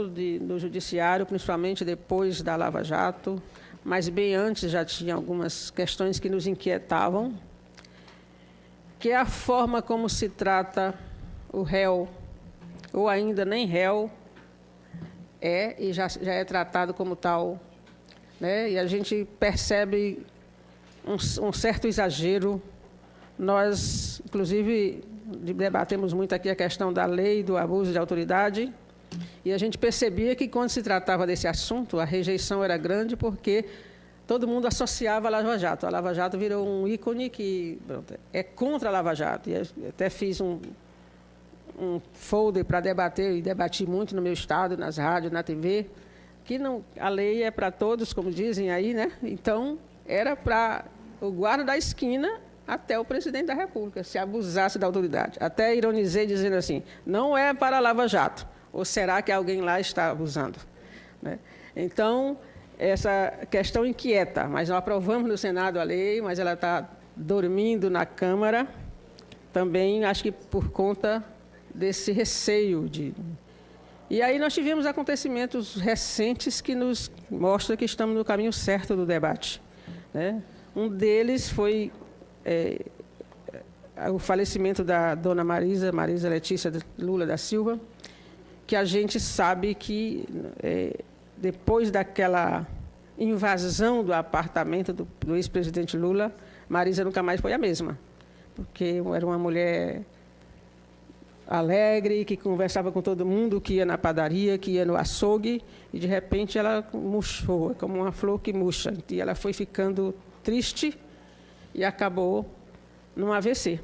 do Judiciário, principalmente depois da Lava Jato, mas bem antes já tinha algumas questões que nos inquietavam, que é a forma como se trata o réu, ou ainda nem réu, e já é tratado como tal, né? E a gente percebe um certo exagero. Nós, inclusive, debatemos muito aqui a questão da lei do abuso de autoridade, e a gente percebia que, quando se tratava desse assunto, a rejeição era grande, porque todo mundo associava a Lava Jato. A Lava Jato virou um ícone que é contra a Lava Jato. E até fiz um folder para debater, e debati muito no meu estado, nas rádios, na TV, que não, a lei é para todos, como dizem aí, né? Então, era para o guarda da esquina até o presidente da República, se abusasse da autoridade. Até ironizei dizendo assim, não é para a Lava Jato, ou será que alguém lá está abusando? Né? Então, essa questão inquieta, mas nós aprovamos no Senado a lei, mas ela está dormindo na Câmara, também acho que por conta desse receio de... E aí nós tivemos acontecimentos recentes que nos mostram que estamos no caminho certo do debate, né? Um deles foi o falecimento da dona Marisa Letícia Lula da Silva, que a gente sabe que, depois daquela invasão do apartamento do ex-presidente Lula, Marisa nunca mais foi a mesma, porque era uma mulher alegre, que conversava com todo mundo, que ia na padaria, que ia no açougue, e, de repente, ela murchou, como uma flor que murcha, e ela foi ficando triste e acabou num AVC.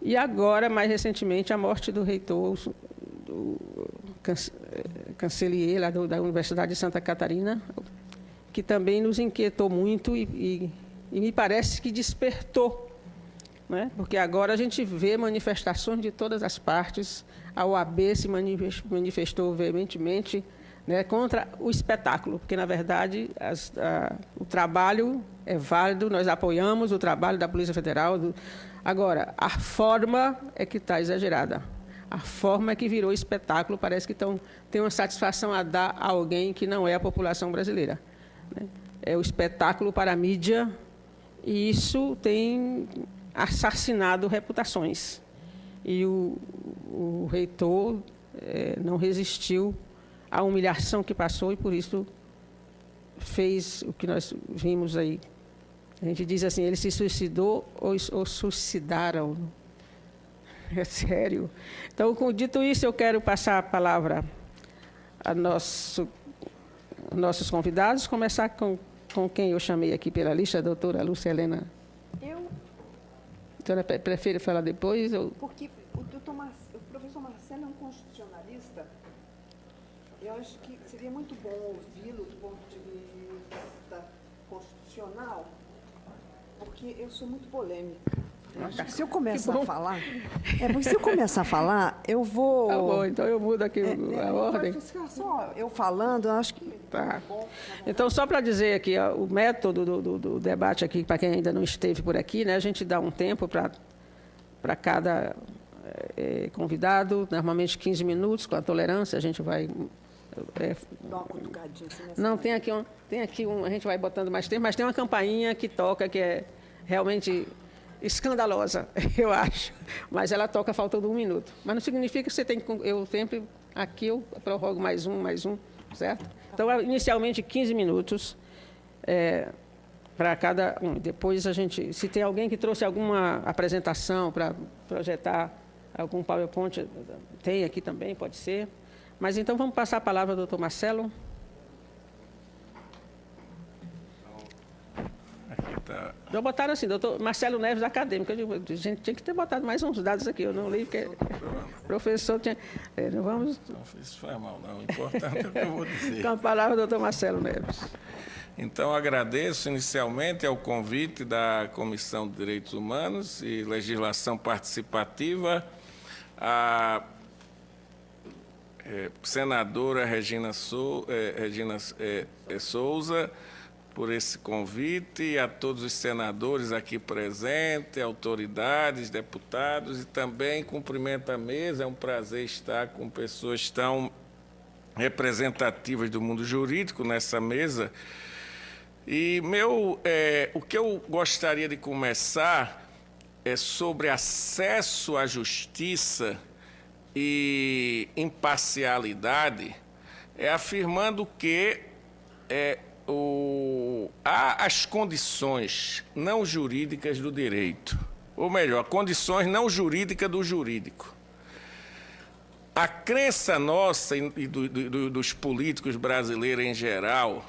E agora, mais recentemente, a morte do reitor, do cancelier lá da Universidade de Santa Catarina, que também nos inquietou muito e me parece que despertou, né? Porque agora a gente vê manifestações de todas as partes. A OAB se manifestou veementemente, né, contra o espetáculo, porque, na verdade, o trabalho é válido, nós apoiamos o trabalho da Polícia Federal. Agora, a forma é que está exagerada. A forma é que virou espetáculo, parece que tem uma satisfação a dar a alguém que não é a população brasileira, né? É o espetáculo para a mídia, e isso tem assassinado reputações. E o reitor não resistiu à humilhação que passou, e por isso fez o que nós vimos aí. A gente diz assim, ele se suicidou ou suicidaram. É sério. Então, dito isso, eu quero passar a palavra a nossos convidados, começar com quem eu chamei aqui pela lista, a doutora Lúcia Helena. A senhora prefere falar depois? Porque o professor Marcelo é um constitucionalista. Eu acho que seria muito bom ouvi-lo do ponto de vista constitucional, porque eu sou muito polêmica. Se eu começar a falar... porque se eu começar a falar, eu vou... Tá bom, então eu mudo aqui a ordem. Vai ficar só eu falando, eu acho que... Tá. Então, só para dizer aqui, o método do debate aqui, para quem ainda não esteve por aqui, né, a gente dá um tempo para cada convidado, normalmente 15 minutos, com a tolerância, a gente vai... Dá uma cutucadinha assim nessa... Não, tem aqui a gente vai botando mais tempo, mas tem uma campainha que toca, que é realmente escandalosa, eu acho. Mas ela toca faltando 1 minuto. Mas não significa que você tem que... Eu sempre... Aqui eu prorrogo mais um, certo? Então, inicialmente, 15 minutos para cada um. Depois, se tem alguém que trouxe alguma apresentação para projetar algum PowerPoint, tem aqui também, pode ser. Mas, então, vamos passar a palavra ao doutor Marcelo. Já botaram assim, doutor Marcelo Neves, acadêmico. Eu digo, a gente tinha que ter botado mais uns dados aqui, eu não li, porque professor tinha... não vamos... Não, isso foi mal, não. O importante é o que eu vou dizer. Com a palavra, doutor Marcelo Neves. Então, agradeço inicialmente ao convite da Comissão de Direitos Humanos e Legislação Participativa, a senadora Regina Souza, por esse convite, e a todos os senadores aqui presentes, autoridades, deputados, e também cumprimento a mesa. É um prazer estar com pessoas tão representativas do mundo jurídico nessa mesa. E o que eu gostaria de começar é sobre acesso à justiça e imparcialidade, afirmando que há as condições não jurídicas do direito, ou melhor, condições não jurídicas do jurídico. A crença nossa e dos políticos brasileiros em geral,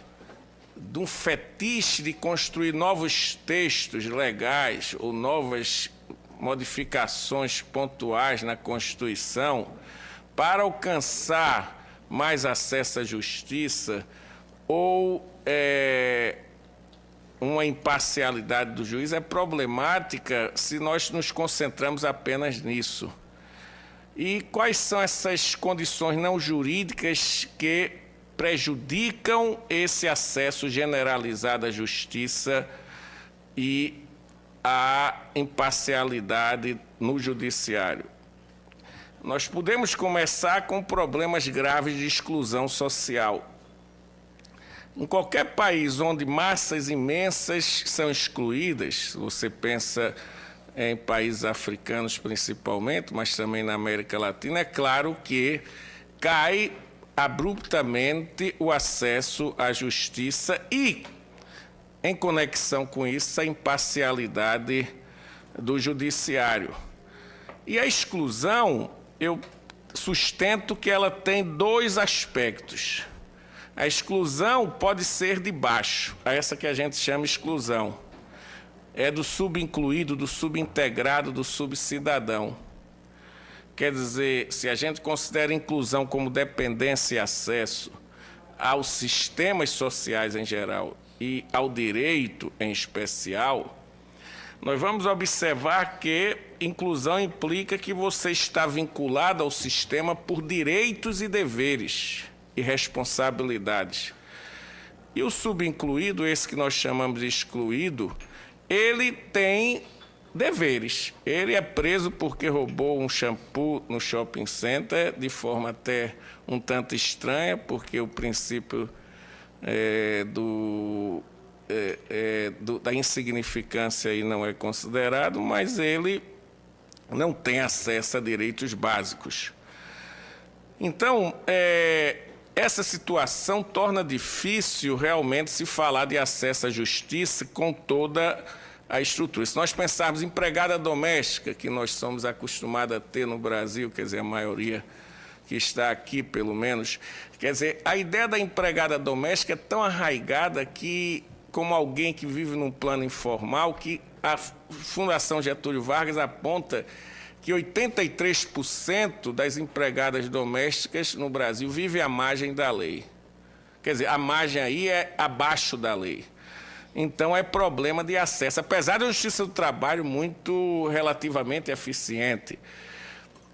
de um fetiche de construir novos textos legais ou novas modificações pontuais na Constituição para alcançar mais acesso à justiça ou uma imparcialidade do juiz é problemática se nós nos concentramos apenas nisso. E quais são essas condições não jurídicas que prejudicam esse acesso generalizado à justiça e à imparcialidade no judiciário? Nós podemos começar com problemas graves de exclusão social. Em qualquer país onde massas imensas são excluídas, você pensa em países africanos principalmente, mas também na América Latina, é claro que cai abruptamente o acesso à justiça e, em conexão com isso, a imparcialidade do judiciário. E a exclusão, eu sustento que ela tem dois aspectos. A exclusão pode ser de baixo, essa que a gente chama exclusão. É do subincluído, do subintegrado, do subcidadão. Quer dizer, se a gente considera inclusão como dependência e acesso aos sistemas sociais em geral e ao direito em especial, nós vamos observar que inclusão implica que você está vinculado ao sistema por direitos e deveres e responsabilidades. E o subincluído, esse que nós chamamos de excluído, ele tem deveres. Ele é preso porque roubou um shampoo no shopping center, de forma até um tanto estranha, porque o princípio da insignificância aí não é considerado, mas ele não tem acesso a direitos básicos. Então, essa situação torna difícil realmente se falar de acesso à justiça com toda a estrutura. Se nós pensarmos em empregada doméstica, que nós somos acostumados a ter no Brasil, quer dizer, a maioria que está aqui, pelo menos, quer dizer, a ideia da empregada doméstica é tão arraigada que, como alguém que vive num plano informal, que a Fundação Getúlio Vargas aponta que 83% das empregadas domésticas no Brasil vivem à margem da lei. Quer dizer, a margem aí é abaixo da lei. Então, é problema de acesso, apesar da Justiça do Trabalho muito relativamente eficiente.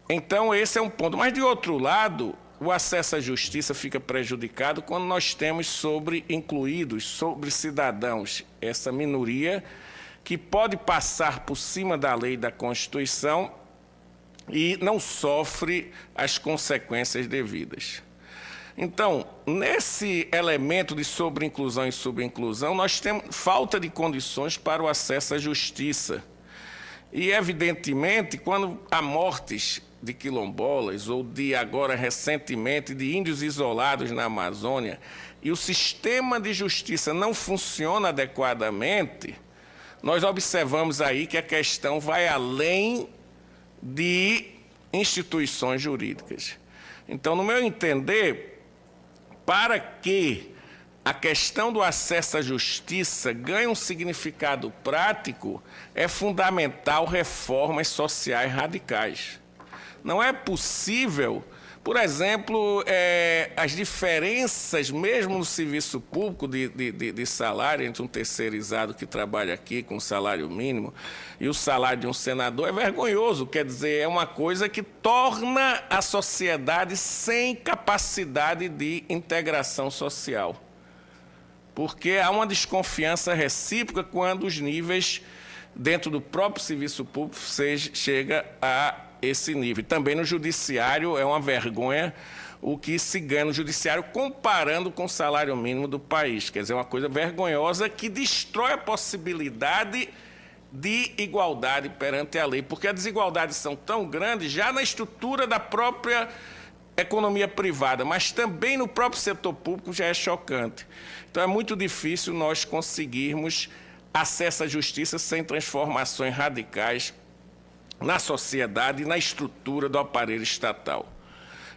Então, esse é um ponto. Mas, de outro lado, o acesso à justiça fica prejudicado quando nós temos sobre incluídos, sobre cidadãos, essa minoria que pode passar por cima da lei e da Constituição e não sofre as consequências devidas. Então, nesse elemento de sobreinclusão e subinclusão, nós temos falta de condições para o acesso à justiça. E, evidentemente, quando há mortes de quilombolas ou de, agora recentemente, de índios isolados na Amazônia, e o sistema de justiça não funciona adequadamente, nós observamos aí que a questão vai além de instituições jurídicas. Então, no meu entender, para que a questão do acesso à justiça ganhe um significado prático, é fundamental reformas sociais radicais. Não é possível, por exemplo, as diferenças, mesmo no serviço público de salário, entre um terceirizado que trabalha aqui com salário mínimo e o salário de um senador, é vergonhoso. Quer dizer, é uma coisa que torna a sociedade sem capacidade de integração social. Porque há uma desconfiança recíproca quando os níveis dentro do próprio serviço público chega a esse nível. Também no judiciário é uma vergonha o que se ganha no judiciário comparando com o salário mínimo do país. Quer dizer, uma coisa vergonhosa que destrói a possibilidade de igualdade perante a lei, porque as desigualdades são tão grandes já na estrutura da própria economia privada, mas também no próprio setor público já é chocante. Então é muito difícil nós conseguirmos acesso à justiça sem transformações radicais na sociedade e na estrutura do aparelho estatal.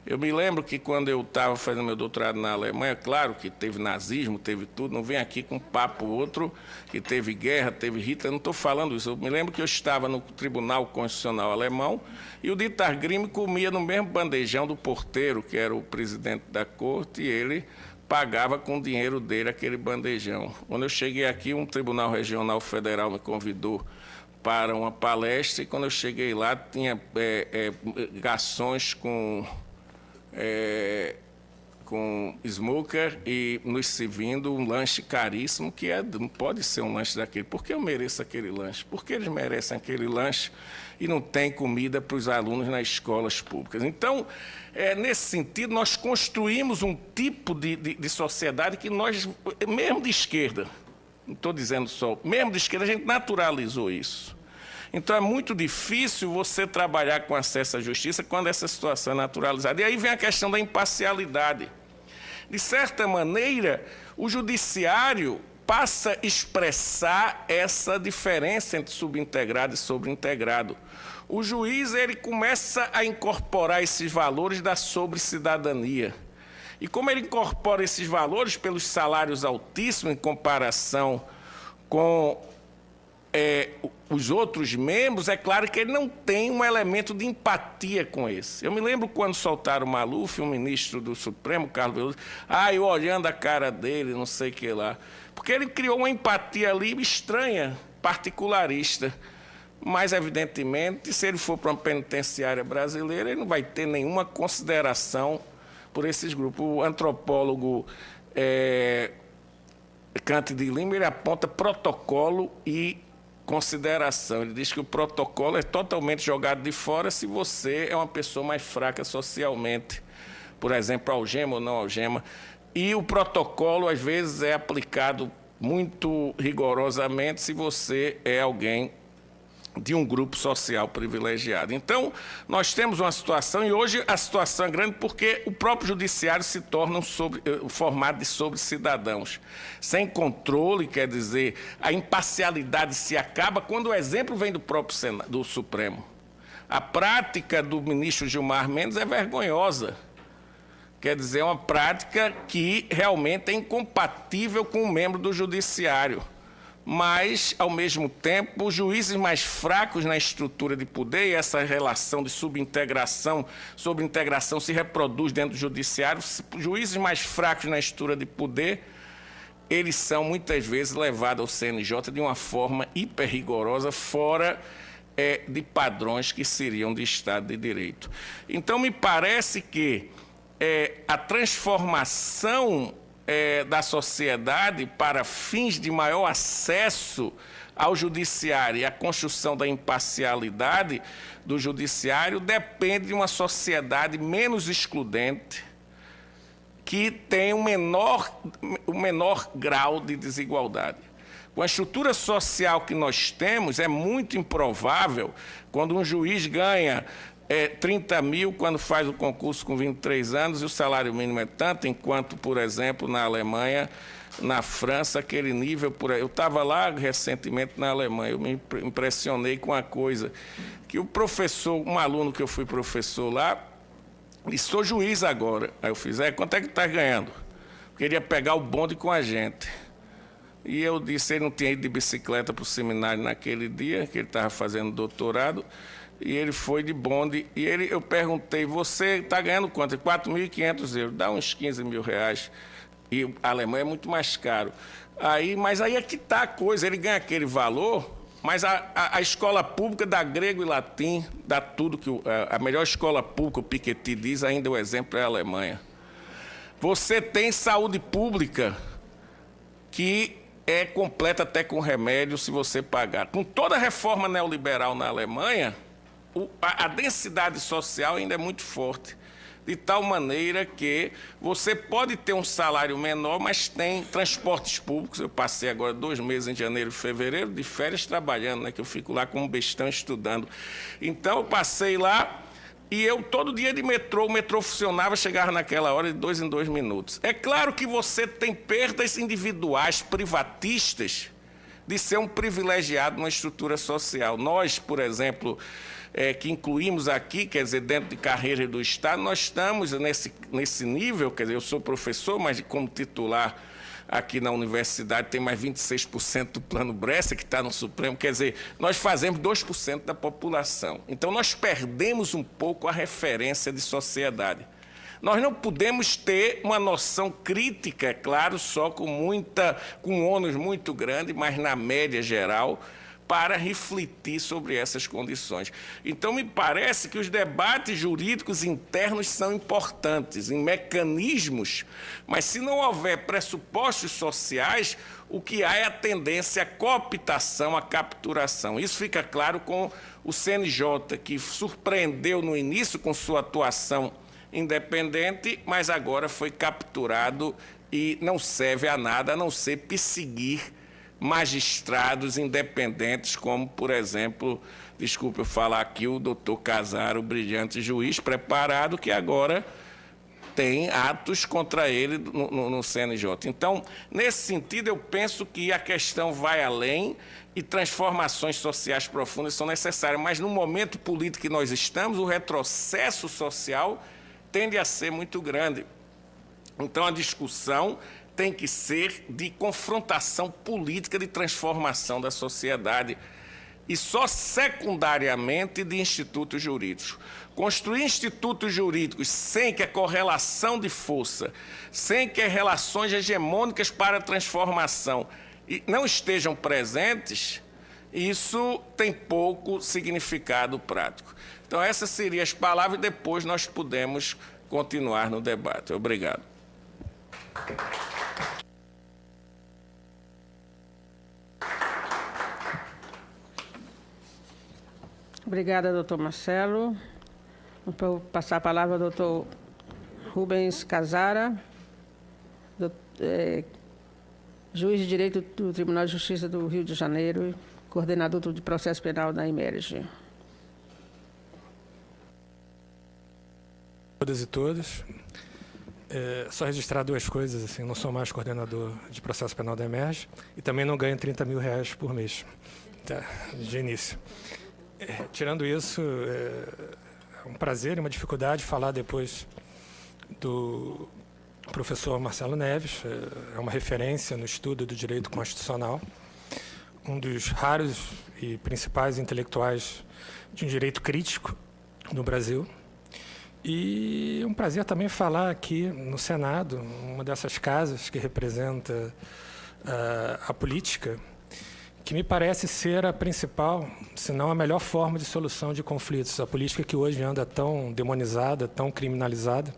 Eu me lembro que quando eu estava fazendo meu doutorado na Alemanha, claro que teve nazismo, teve tudo, não vem aqui com papo outro, que teve guerra, teve Hitler, não estou falando isso. Eu me lembro que eu estava no Tribunal Constitucional Alemão e o Dieter Grimm comia no mesmo bandejão do porteiro, que era o presidente da corte, e ele pagava com o dinheiro dele aquele bandejão. Quando eu cheguei aqui, um Tribunal Regional Federal me convidou para uma palestra, e quando eu cheguei lá, tinha garçons com smoker e nos servindo um lanche caríssimo, que não pode ser um lanche daquele. Por que eu mereço aquele lanche? Por que eles merecem aquele lanche e não tem comida para os alunos nas escolas públicas? Então, nesse sentido, nós construímos um tipo de sociedade que nós, mesmo de esquerda, não estou dizendo só, mesmo de esquerda, a gente naturalizou isso. Então, é muito difícil você trabalhar com acesso à justiça quando essa situação é naturalizada. E aí vem a questão da imparcialidade. De certa maneira, o judiciário passa a expressar essa diferença entre subintegrado e sobreintegrado. O juiz ele começa a incorporar esses valores da sobre-cidadania. E como ele incorpora esses valores pelos salários altíssimos em comparação com os outros membros, é claro que ele não tem um elemento de empatia com esse. Eu me lembro quando soltaram o Maluf, o ministro do Supremo, Carlos Veloso, eu olhando a cara dele, não sei o que lá, porque ele criou uma empatia ali estranha, particularista. Mas, evidentemente, se ele for para uma penitenciária brasileira, ele não vai ter nenhuma consideração por esses grupos. O antropólogo Cândido de Lima, ele aponta protocolo e consideração. Ele diz que o protocolo é totalmente jogado de fora se você é uma pessoa mais fraca socialmente. Por exemplo, algema ou não algema. E o protocolo, às vezes, é aplicado muito rigorosamente se você é alguém de um grupo social privilegiado. Então, nós temos uma situação, e hoje a situação é grande porque o próprio judiciário se torna um formato de sobre-cidadãos. Sem controle, quer dizer, a imparcialidade se acaba quando o exemplo vem do próprio do Supremo. A prática do ministro Gilmar Mendes é vergonhosa. Quer dizer, é uma prática que realmente é incompatível com um membro do judiciário. Mas, ao mesmo tempo, os juízes mais fracos na estrutura de poder, e essa relação de subintegração, sobreintegração se reproduz dentro do judiciário, juízes mais fracos na estrutura de poder, eles são muitas vezes levados ao CNJ de uma forma hiper rigorosa, fora de padrões que seriam de Estado de Direito. Então, me parece que a transformação da sociedade para fins de maior acesso ao judiciário e a construção da imparcialidade do judiciário depende de uma sociedade menos excludente, que tem um menor grau de desigualdade. Com a estrutura social que nós temos, é muito improvável, quando um juiz ganha 30 mil quando faz o concurso com 23 anos e o salário mínimo é tanto, enquanto, por exemplo, na Alemanha, na França, aquele nível... Eu estava lá recentemente na Alemanha, eu me impressionei com uma coisa, que o professor, um aluno que eu fui professor lá, disse, sou juiz agora. Aí eu fiz, quanto é que está ganhando? Queria pegar o bonde com a gente. E eu disse, ele não tinha ido de bicicleta para o seminário naquele dia, que ele estava fazendo doutorado, e ele foi de bonde, e eu perguntei, você está ganhando quanto? 4.500 euros, dá uns 15 mil reais, e a Alemanha é muito mais caro. Mas aí é que está a coisa, ele ganha aquele valor, mas a escola pública dá grego e latim, dá tudo que a melhor escola pública, o Piketty diz, ainda o exemplo é a Alemanha. Você tem saúde pública que é completa até com remédio se você pagar. Com toda a reforma neoliberal na Alemanha, a densidade social ainda é muito forte. de tal maneira que você pode ter um salário menor, mas tem transportes públicos. Eu passei agora 2 meses em janeiro e fevereiro de férias trabalhando, né, que eu fico lá como bestão estudando. Então, eu passei lá e eu todo dia de metrô, o metrô funcionava, chegava naquela hora de 2 em 2 minutos. É claro que você tem perdas individuais, privatistas, de ser um privilegiado numa estrutura social. Nós, por exemplo, que incluímos aqui, quer dizer, dentro de carreira do Estado, nós estamos nesse nível, quer dizer, eu sou professor, mas como titular aqui na universidade tem mais 26% do Plano Bresser, que está no Supremo, quer dizer, nós fazemos 2% da população. Então, nós perdemos um pouco a referência de sociedade. Nós não podemos ter uma noção crítica, é claro, só com ônus muito grande, mas na média geral, para refletir sobre essas condições. Então, me parece que os debates jurídicos internos são importantes, em mecanismos, mas se não houver pressupostos sociais, o que há é a tendência à cooptação, à capturação. Isso fica claro com o CNJ, que surpreendeu no início com sua atuação independente, mas agora foi capturado e não serve a nada, a não ser perseguir magistrados independentes, como, por exemplo, desculpe eu falar aqui, o doutor Casaro, brilhante juiz, preparado, que agora tem atos contra ele no CNJ. Então, nesse sentido, eu penso que a questão vai além e transformações sociais profundas são necessárias, mas no momento político que nós estamos, o retrocesso social tende a ser muito grande. Então, a discussão tem que ser de confrontação política, de transformação da sociedade, e só secundariamente de institutos jurídicos. Construir institutos jurídicos sem que a correlação de força, sem que as relações hegemônicas para a transformação não estejam presentes, isso tem pouco significado prático. Então, essas seriam as palavras, e depois nós podemos continuar no debate. Obrigado. Obrigada, doutor Marcelo. Vou passar a palavra ao doutor Rubens Casara, juiz de Direito do Tribunal de Justiça do Rio de Janeiro, coordenador de processo penal da Imerge. Todas e todos. Só registrar 2 coisas, assim, não sou mais coordenador de processo penal da Emerge e também não ganho R$30 mil por mês, tá, de início. Tirando isso, é um prazer e uma dificuldade falar depois do professor Marcelo Neves, é uma referência no estudo do direito constitucional, um dos raros e principais intelectuais de um direito crítico no Brasil. E um prazer também falar aqui no Senado, uma dessas casas que representa a política, que me parece ser a principal, se não a melhor forma de solução de conflitos. A política que hoje anda tão demonizada, tão criminalizada,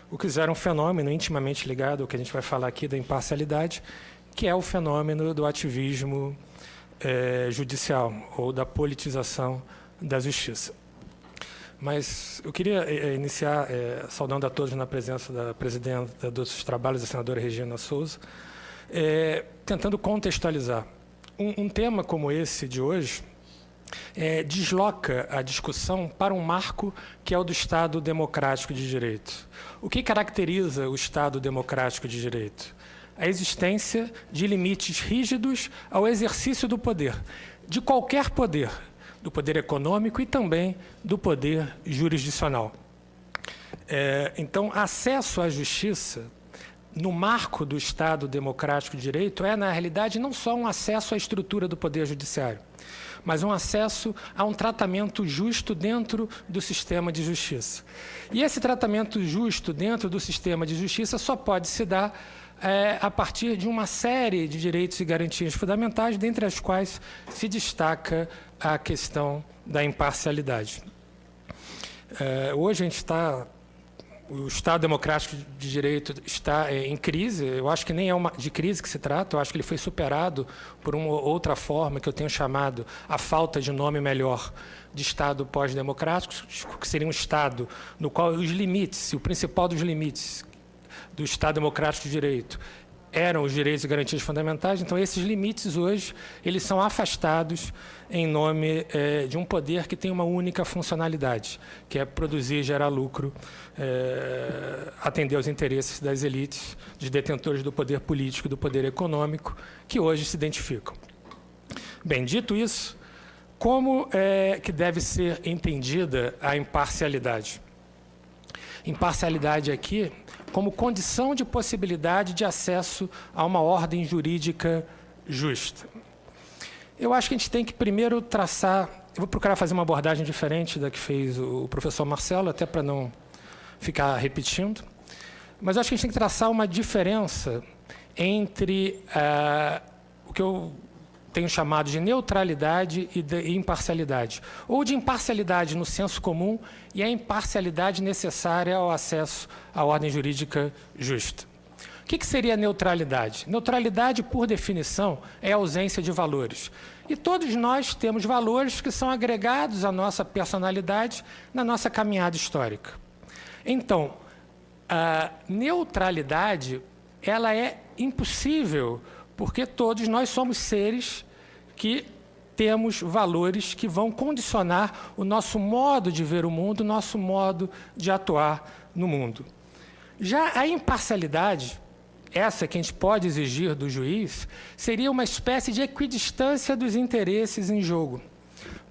o que gera um fenômeno intimamente ligado ao que a gente vai falar aqui da imparcialidade, que é o fenômeno do ativismo judicial ou da politização da justiça. Mas eu queria iniciar saudando a todos na presença da presidenta dos trabalhos, a senadora Regina Souza, tentando contextualizar. Um tema como esse de hoje desloca a discussão para um marco que é o do Estado democrático de direito. O que caracteriza o Estado democrático de direito? A existência de limites rígidos ao exercício do poder, de qualquer poder, do poder econômico e também do poder jurisdicional. Então, acesso à justiça, no marco do Estado democrático de direito, na realidade, não só um acesso à estrutura do poder judiciário, mas um acesso a um tratamento justo dentro do sistema de justiça. E esse tratamento justo dentro do sistema de justiça só pode se dar a partir de uma série de direitos e garantias fundamentais, dentre as quais se destaca a questão da imparcialidade. Hoje a gente está o Estado Democrático de Direito está em crise. Eu acho que nem é de crise que se trata, eu acho que ele foi superado por uma outra forma que eu tenho chamado a falta de nome melhor de Estado pós-democrático, que seria um Estado no qual os limites, o principal dos limites do Estado Democrático de Direito eram os direitos e garantias fundamentais. Então, esses limites hoje eles são afastados em nome de um poder que tem uma única funcionalidade, que é produzir e gerar lucro, atender aos interesses das elites, dos detentores do poder político e do poder econômico, que hoje se identificam. Bem, dito isso, como é que deve ser entendida a imparcialidade? Imparcialidade aqui como condição de possibilidade de acesso a uma ordem jurídica justa. Eu acho que a gente tem que primeiro traçar, eu vou procurar fazer uma abordagem diferente da que fez o professor Marcelo, até para não ficar repetindo, mas acho que a gente tem que traçar uma diferença entre o que eu tenho chamado de neutralidade e de imparcialidade, ou de imparcialidade no senso comum e a imparcialidade necessária ao acesso à ordem jurídica justa. O que seria neutralidade? Neutralidade, por definição, é a ausência de valores. E todos nós temos valores que são agregados à nossa personalidade na nossa caminhada histórica. Então, a neutralidade ela é impossível, porque todos nós somos seres que temos valores que vão condicionar o nosso modo de ver o mundo, o nosso modo de atuar no mundo. Já a imparcialidade, essa que a gente pode exigir do juiz, seria uma espécie de equidistância dos interesses em jogo.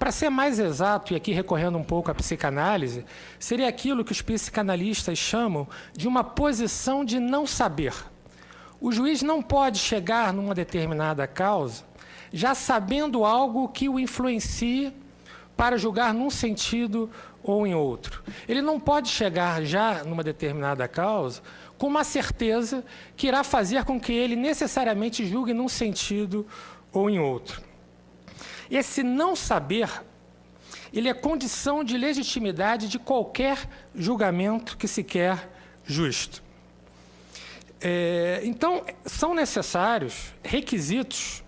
Para ser mais exato, e aqui recorrendo um pouco à psicanálise, seria aquilo que os psicanalistas chamam de uma posição de não saber. O juiz não pode chegar numa determinada causa já sabendo algo que o influencie para julgar num sentido ou em outro. Ele não pode chegar já numa determinada causa com uma certeza que irá fazer com que ele necessariamente julgue num sentido ou em outro. Esse não saber, ele é condição de legitimidade de qualquer julgamento que se quer justo. Então, são necessários requisitos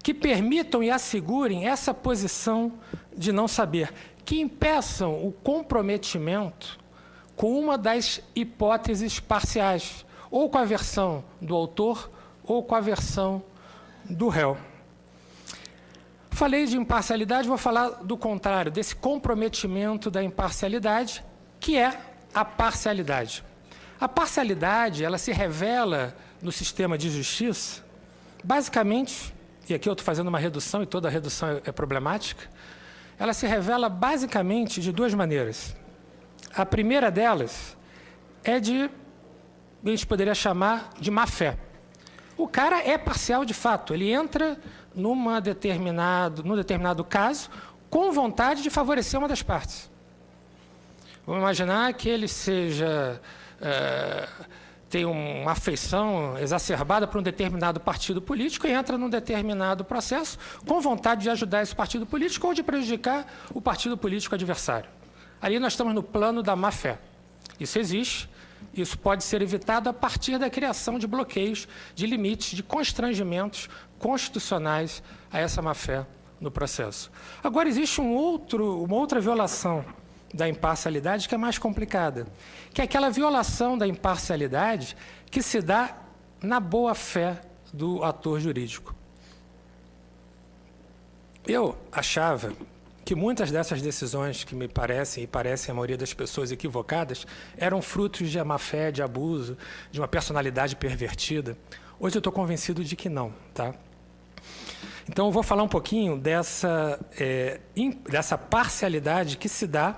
que permitam e assegurem essa posição de não saber, que impeçam o comprometimento com uma das hipóteses parciais, ou com a versão do autor, ou com a versão do réu. Falei de imparcialidade, vou falar do contrário, desse comprometimento da imparcialidade, que é a parcialidade. A parcialidade, ela se revela no sistema de justiça, basicamente, e aqui eu estou fazendo uma redução, e toda redução é problemática, ela se revela basicamente de duas maneiras. A primeira delas é a gente poderia chamar de má-fé. O cara é parcial de fato, ele entra num determinado caso com vontade de favorecer uma das partes. Vamos imaginar que ele tem uma afeição exacerbada por um determinado partido político e entra num determinado processo com vontade de ajudar esse partido político ou de prejudicar o partido político adversário. Ali nós estamos no plano da má-fé. Isso existe, isso pode ser evitado a partir da criação de bloqueios, de limites, de constrangimentos constitucionais a essa má-fé no processo. Agora, existe uma outra violação da imparcialidade que é mais complicada, que é aquela violação da imparcialidade que se dá na boa-fé do ator jurídico. Eu achava que muitas dessas decisões que me parecem, e parecem a maioria das pessoas equivocadas, eram frutos de má-fé, de abuso, de uma personalidade pervertida. Hoje eu estou convencido de que não, tá? Então eu vou falar um pouquinho dessa parcialidade que se dá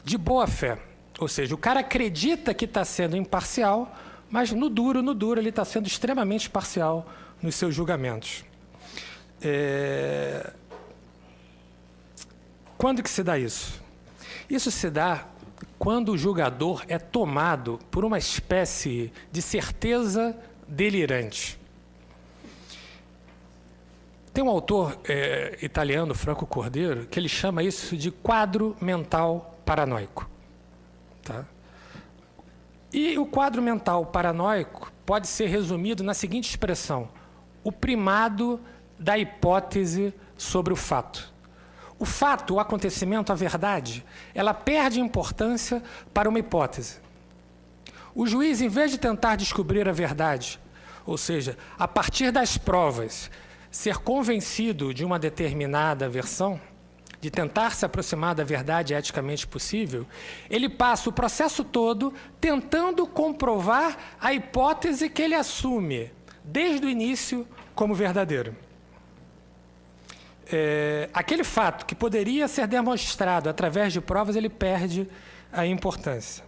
de boa-fé. Ou seja, o cara acredita que está sendo imparcial, mas no duro ele está sendo extremamente parcial nos seus julgamentos. Quando que se dá isso? Isso se dá quando o julgador é tomado por uma espécie de certeza delirante. Tem um autor italiano, Franco Cordeiro, que ele chama isso de quadro mental paranoico. Tá? E o quadro mental paranoico pode ser resumido na seguinte expressão: o primado da hipótese sobre o fato. O fato, o acontecimento, a verdade, ela perde importância para uma hipótese. O juiz, em vez de tentar descobrir a verdade, ou seja, a partir das provas, ser convencido de uma determinada versão, de tentar se aproximar da verdade eticamente possível, ele passa o processo todo tentando comprovar a hipótese que ele assume, desde o início, como verdadeiro. Aquele fato que poderia ser demonstrado através de provas, ele perde a importância.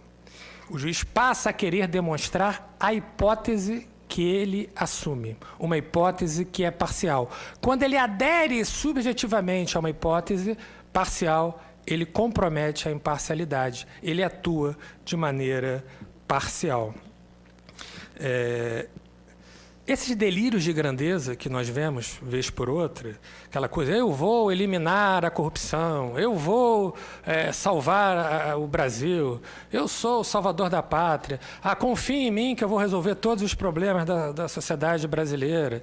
O juiz passa a querer demonstrar a hipótese que ele assume, uma hipótese que é parcial. Quando ele adere subjetivamente a uma hipótese parcial, ele compromete a imparcialidade, ele atua de maneira parcial. Esses delírios de grandeza que nós vemos, vez por outra, aquela coisa, eu vou eliminar a corrupção, eu vou salvar o Brasil, eu sou o salvador da pátria, confie em mim que eu vou resolver todos os problemas da sociedade brasileira,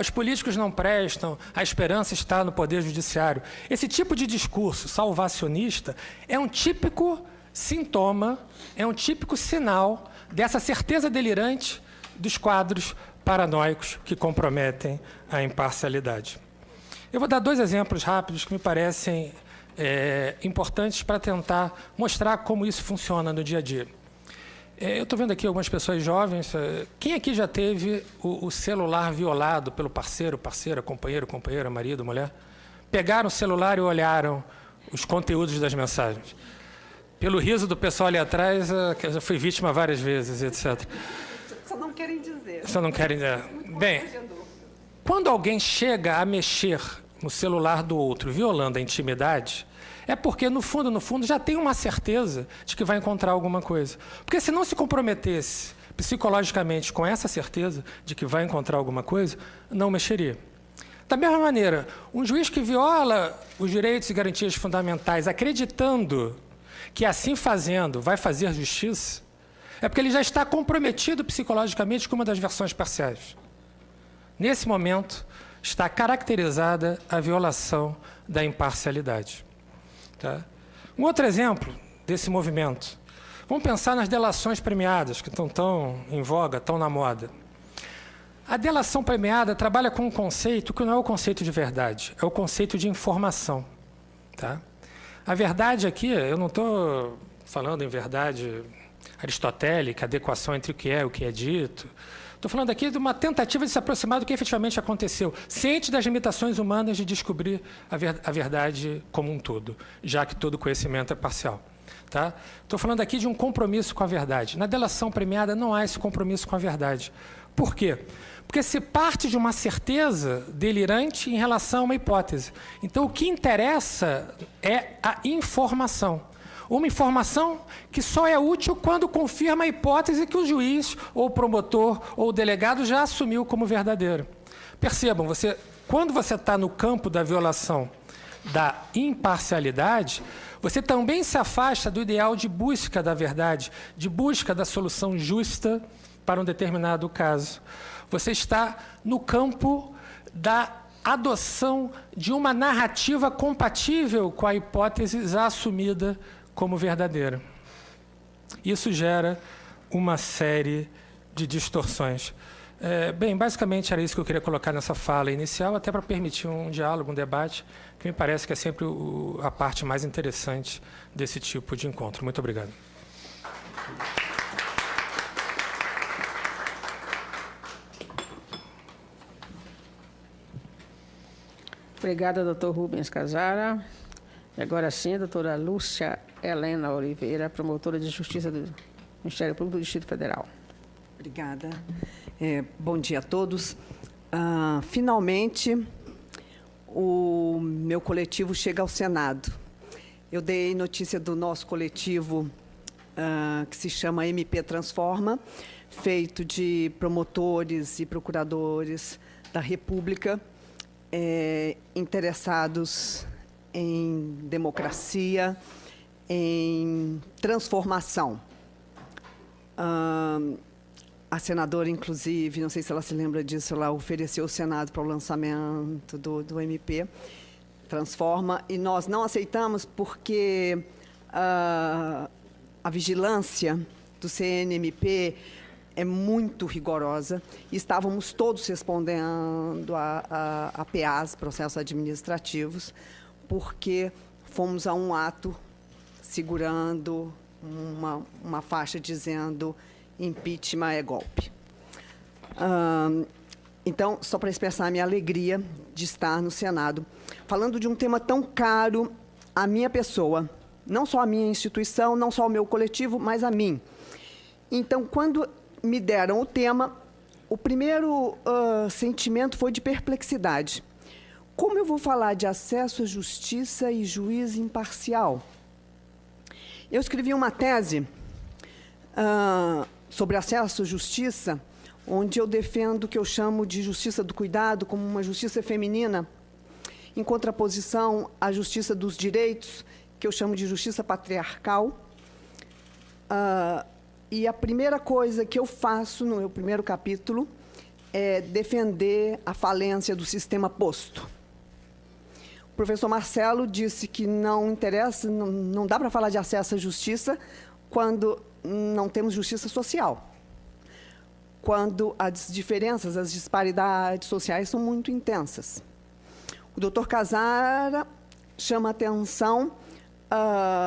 os políticos não prestam, a esperança está no poder judiciário. Esse tipo de discurso salvacionista é um típico sintoma, é um típico sinal dessa certeza delirante dos quadros paranoicos que comprometem a imparcialidade. Eu vou dar 2 exemplos rápidos que me parecem importantes para tentar mostrar como isso funciona no dia a dia. Eu estou vendo aqui algumas pessoas jovens. Quem aqui já teve o celular violado pelo parceiro, parceira, companheiro, companheira, marido, mulher? Pegaram o celular e olharam os conteúdos das mensagens. Pelo riso do pessoal ali atrás, que eu já fui vítima várias vezes, etc. Só não querem dizer. Só não querem dizer. Bem, quando alguém chega a mexer no celular do outro, violando a intimidade, é porque, no fundo, já tem uma certeza de que vai encontrar alguma coisa. Porque se não se comprometesse psicologicamente com essa certeza de que vai encontrar alguma coisa, não mexeria. Da mesma maneira, um juiz que viola os direitos e garantias fundamentais, acreditando que, assim fazendo, vai fazer justiça, é porque ele já está comprometido psicologicamente com uma das versões parciais. Nesse momento, está caracterizada a violação da imparcialidade. Tá? Um outro exemplo desse movimento. Vamos pensar nas delações premiadas, que estão tão em voga, tão na moda. A delação premiada trabalha com um conceito que não é o conceito de verdade, é o conceito de informação. Tá? A verdade aqui, eu não estou falando em verdade aristotélica, adequação entre o que é dito. Estou falando aqui de uma tentativa de se aproximar do que efetivamente aconteceu, ciente das limitações humanas de descobrir a verdade como um todo, já que todo conhecimento é parcial. Tá? Estou falando aqui de um compromisso com a verdade. Na delação premiada não há esse compromisso com a verdade. Por quê? Porque se parte de uma certeza delirante em relação a uma hipótese. Então, o que interessa é a informação. Uma informação que só é útil quando confirma a hipótese que o juiz, ou o promotor, ou o delegado já assumiu como verdadeira. Percebam, quando você está no campo da violação da imparcialidade, você também se afasta do ideal de busca da verdade, de busca da solução justa para um determinado caso. Você está no campo da adoção de uma narrativa compatível com a hipótese já assumida como verdadeira. Isso gera uma série de distorções. Bem, basicamente era isso que eu queria colocar nessa fala inicial, até para permitir um diálogo, um debate, que me parece que é sempre a parte mais interessante desse tipo de encontro. Muito obrigado. Obrigada, doutor Rubens Casara. E agora sim, a doutora Lúcia Helena Oliveira, promotora de Justiça do Ministério Público do Distrito Federal. Obrigada. Bom dia a todos. Finalmente, o meu coletivo chega ao Senado. Eu dei notícia do nosso coletivo, que se chama MP Transforma, feito de promotores e procuradores da República, interessados em democracia, em transformação. A senadora, inclusive, não sei se ela se lembra disso, ela ofereceu o Senado para o lançamento do MP Transforma, e nós não aceitamos porque a vigilância do CNMP é muito rigorosa, e estávamos todos respondendo a PAs, processos administrativos, porque fomos a um ato segurando uma faixa dizendo impeachment é golpe. Então, só para expressar a minha alegria de estar no Senado, falando de um tema tão caro à minha pessoa, não só à minha instituição, não só ao meu coletivo, mas a mim. Então, quando me deram o tema, o primeiro sentimento foi de perplexidade. Como eu vou falar de acesso à justiça e juiz imparcial? Eu escrevi uma tese sobre acesso à justiça, onde eu defendo o que eu chamo de justiça do cuidado como uma justiça feminina, em contraposição à justiça dos direitos, que eu chamo de justiça patriarcal. E a primeira coisa que eu faço no meu primeiro capítulo é defender a falência do sistema posto. O professor Marcelo disse que não interessa, não dá para falar de acesso à justiça quando não temos justiça social, quando as diferenças, as disparidades sociais são muito intensas. O doutor Casara chama a atenção,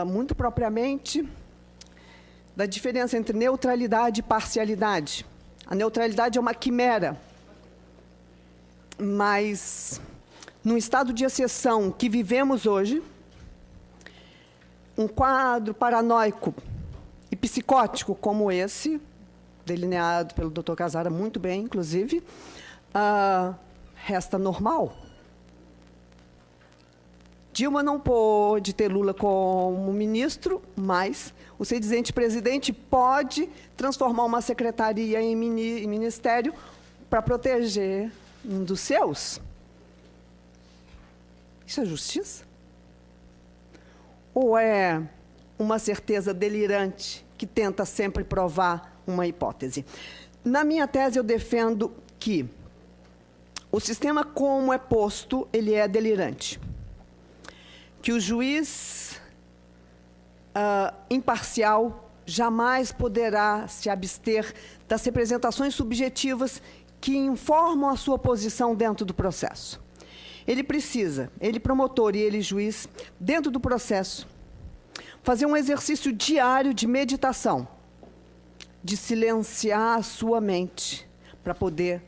muito propriamente, da diferença entre neutralidade e parcialidade. A neutralidade é uma quimera, mas, no estado de exceção que vivemos hoje, um quadro paranoico e psicótico como esse, delineado pelo Dr. Casara muito bem, inclusive, resta normal. Dilma não pôde ter Lula como ministro, mas o sedizente presidente pode transformar uma secretaria em ministério para proteger um dos seus. Isso é justiça? Ou é uma certeza delirante que tenta sempre provar uma hipótese? Na minha tese, eu defendo que o sistema como é posto, ele é delirante. Que o juiz imparcial jamais poderá se abster das representações subjetivas que informam a sua posição dentro do processo. Ele precisa, ele promotor e ele juiz, dentro do processo, fazer um exercício diário de meditação, de silenciar a sua mente, para poder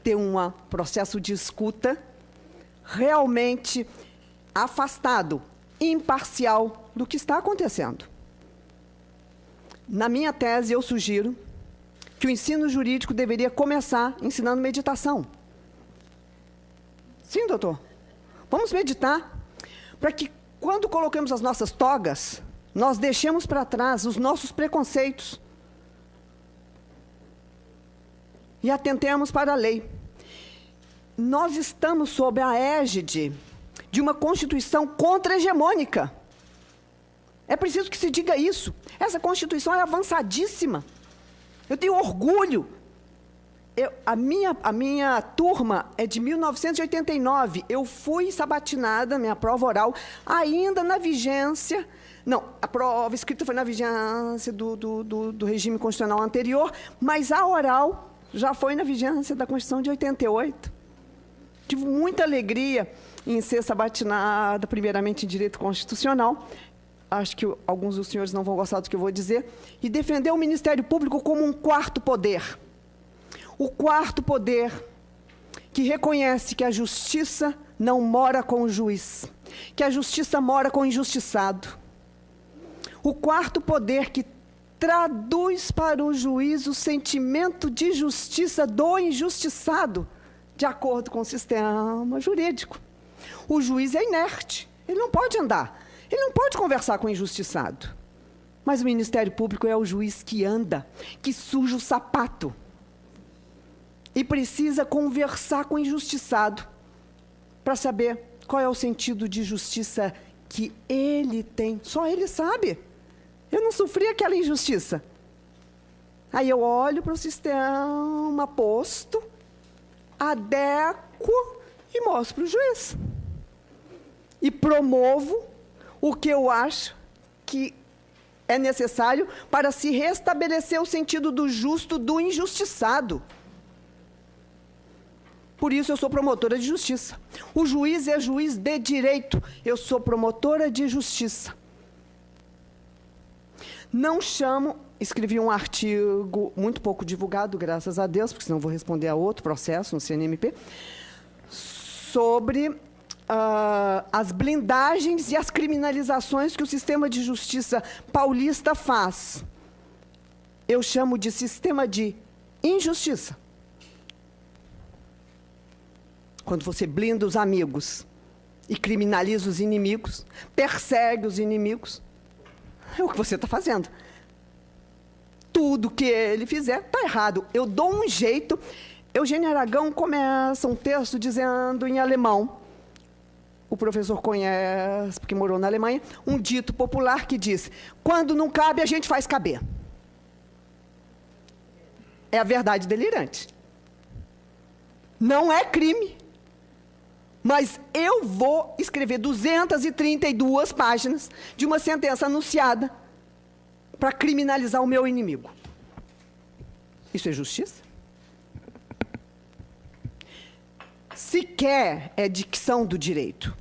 ter um processo de escuta realmente afastado, imparcial do que está acontecendo. Na minha tese, eu sugiro que o ensino jurídico deveria começar ensinando meditação. Sim, doutor. Vamos meditar, para que, quando colocamos as nossas togas, nós deixemos para trás os nossos preconceitos e atentemos para a lei. Nós estamos sob a égide de uma Constituição contra-hegemônica. É preciso que se diga isso. Essa Constituição é avançadíssima. Eu tenho orgulho. A minha turma é de 1989. Eu fui sabatinada, minha prova oral, ainda na vigência... Não, a prova escrita foi na vigência do regime constitucional anterior, mas a oral já foi na vigência da Constituição de 88. Tive muita alegria em ser sabatinada, primeiramente em direito constitucional, acho que alguns dos senhores não vão gostar do que eu vou dizer, e defender o Ministério Público como um quarto poder. O quarto poder que reconhece que a justiça não mora com o juiz, que a justiça mora com o injustiçado. O quarto poder que traduz para o juiz o sentimento de justiça do injustiçado, de acordo com o sistema jurídico. O juiz é inerte, ele não pode andar, ele não pode conversar com o injustiçado. Mas o Ministério Público é o juiz que anda, que suja o sapato e precisa conversar com o injustiçado para saber qual é o sentido de justiça que ele tem. Só ele sabe. Eu não sofri aquela injustiça. Aí eu olho para o sistema posto, adequo e mostro para o juiz. E promovo o que eu acho que é necessário para se restabelecer o sentido do justo do injustiçado. Por isso eu sou promotora de justiça. O juiz é juiz de direito. Eu sou promotora de justiça. Não chamo... Escrevi um artigo muito pouco divulgado, graças a Deus, porque senão vou responder a outro processo no CNMP, sobre as blindagens e as criminalizações que o sistema de justiça paulista faz. Eu chamo de sistema de injustiça. Quando você blinda os amigos e criminaliza os inimigos, persegue os inimigos, é o que você está fazendo. Tudo que ele fizer está errado. Eu dou um jeito. Eugênio Aragão começa um texto dizendo em alemão, o professor conhece, porque morou na Alemanha, um dito popular que diz: quando não cabe, a gente faz caber. É a verdade delirante. Não é crime. Mas eu vou escrever 232 páginas de uma sentença anunciada para criminalizar o meu inimigo. Isso é justiça? Sequer é dicção do direito.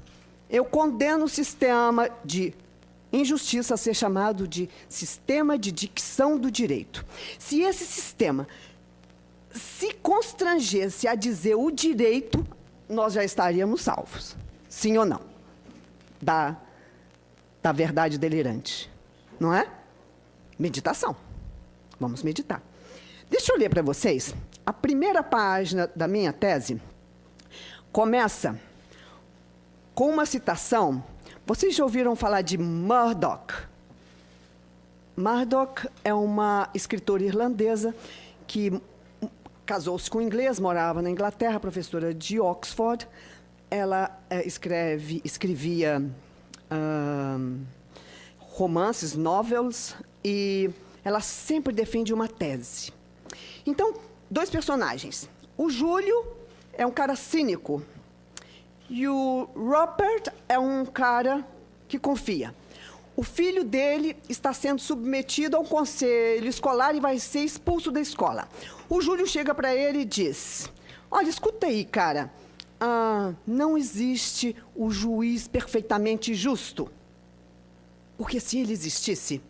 Eu condeno o sistema de injustiça a ser chamado de sistema de dicção do direito. Se esse sistema se constrangesse a dizer o direito, nós já estaríamos salvos. Sim ou não? Da verdade delirante. Não é? Meditação. Vamos meditar. Deixa eu ler para vocês. A primeira página da minha tese começa com uma citação. Vocês já ouviram falar de Murdoch? Murdoch é uma escritora irlandesa que casou-se com um inglês, morava na Inglaterra, professora de Oxford. Ela escrevia romances, novels, e ela sempre defende uma tese. Então, dois personagens. O Júlio é um cara cínico e o Rupert é um cara que confia. O filho dele está sendo submetido a um conselho escolar e vai ser expulso da escola. O Júlio chega para ele e diz: olha, escuta aí, cara, não existe o juiz perfeitamente justo. Porque se ele existisse,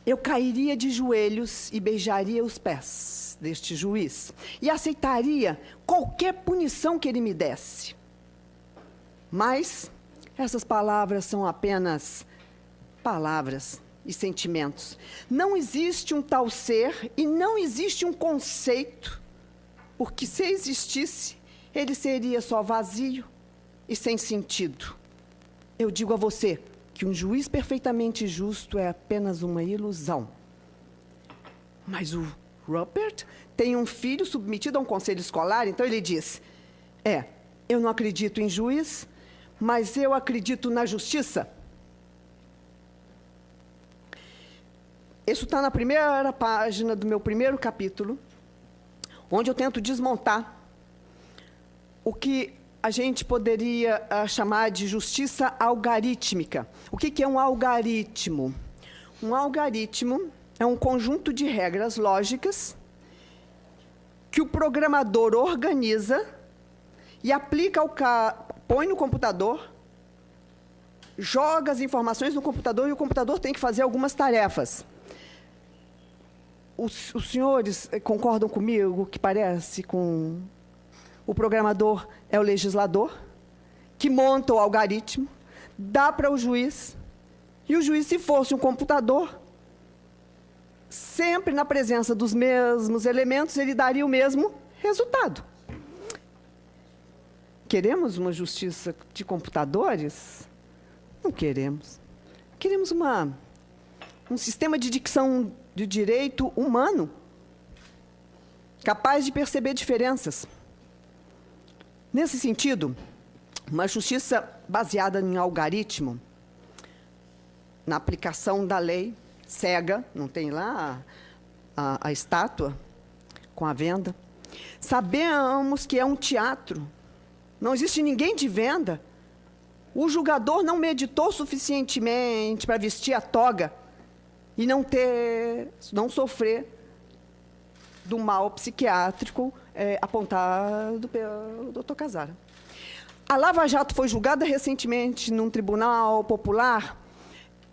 eu cairia de joelhos e beijaria os pés deste juiz e aceitaria qualquer punição que ele me desse. Mas essas palavras são apenas palavras e sentimentos. Não existe um tal ser e não existe um conceito, porque se existisse, ele seria só vazio e sem sentido. Eu digo a você que um juiz perfeitamente justo é apenas uma ilusão. Mas o Rupert tem um filho submetido a um conselho escolar, então ele diz: eu não acredito em juiz, mas eu acredito na justiça. Isso está na primeira página do meu primeiro capítulo, onde eu tento desmontar o que a gente poderia chamar de justiça algorítmica. O que é um algoritmo? Um algoritmo é um conjunto de regras lógicas que o programador organiza e aplica põe no computador, joga as informações no computador e o computador tem que fazer algumas tarefas. Os senhores concordam comigo que parece com o programador é o legislador, que monta o algoritmo, dá para o juiz, e o juiz, se fosse um computador, sempre na presença dos mesmos elementos, ele daria o mesmo resultado. Queremos uma justiça de computadores? Não queremos. Queremos um sistema de dicção de direito humano, capaz de perceber diferenças. Nesse sentido, uma justiça baseada em algoritmo, na aplicação da lei cega, não tem lá a estátua com a venda. Sabemos que é um teatro. Não existe ninguém de venda. O julgador não meditou suficientemente para vestir a toga e não sofrer do mal psiquiátrico apontado pelo Dr. Casara. A Lava Jato foi julgada recentemente num tribunal popular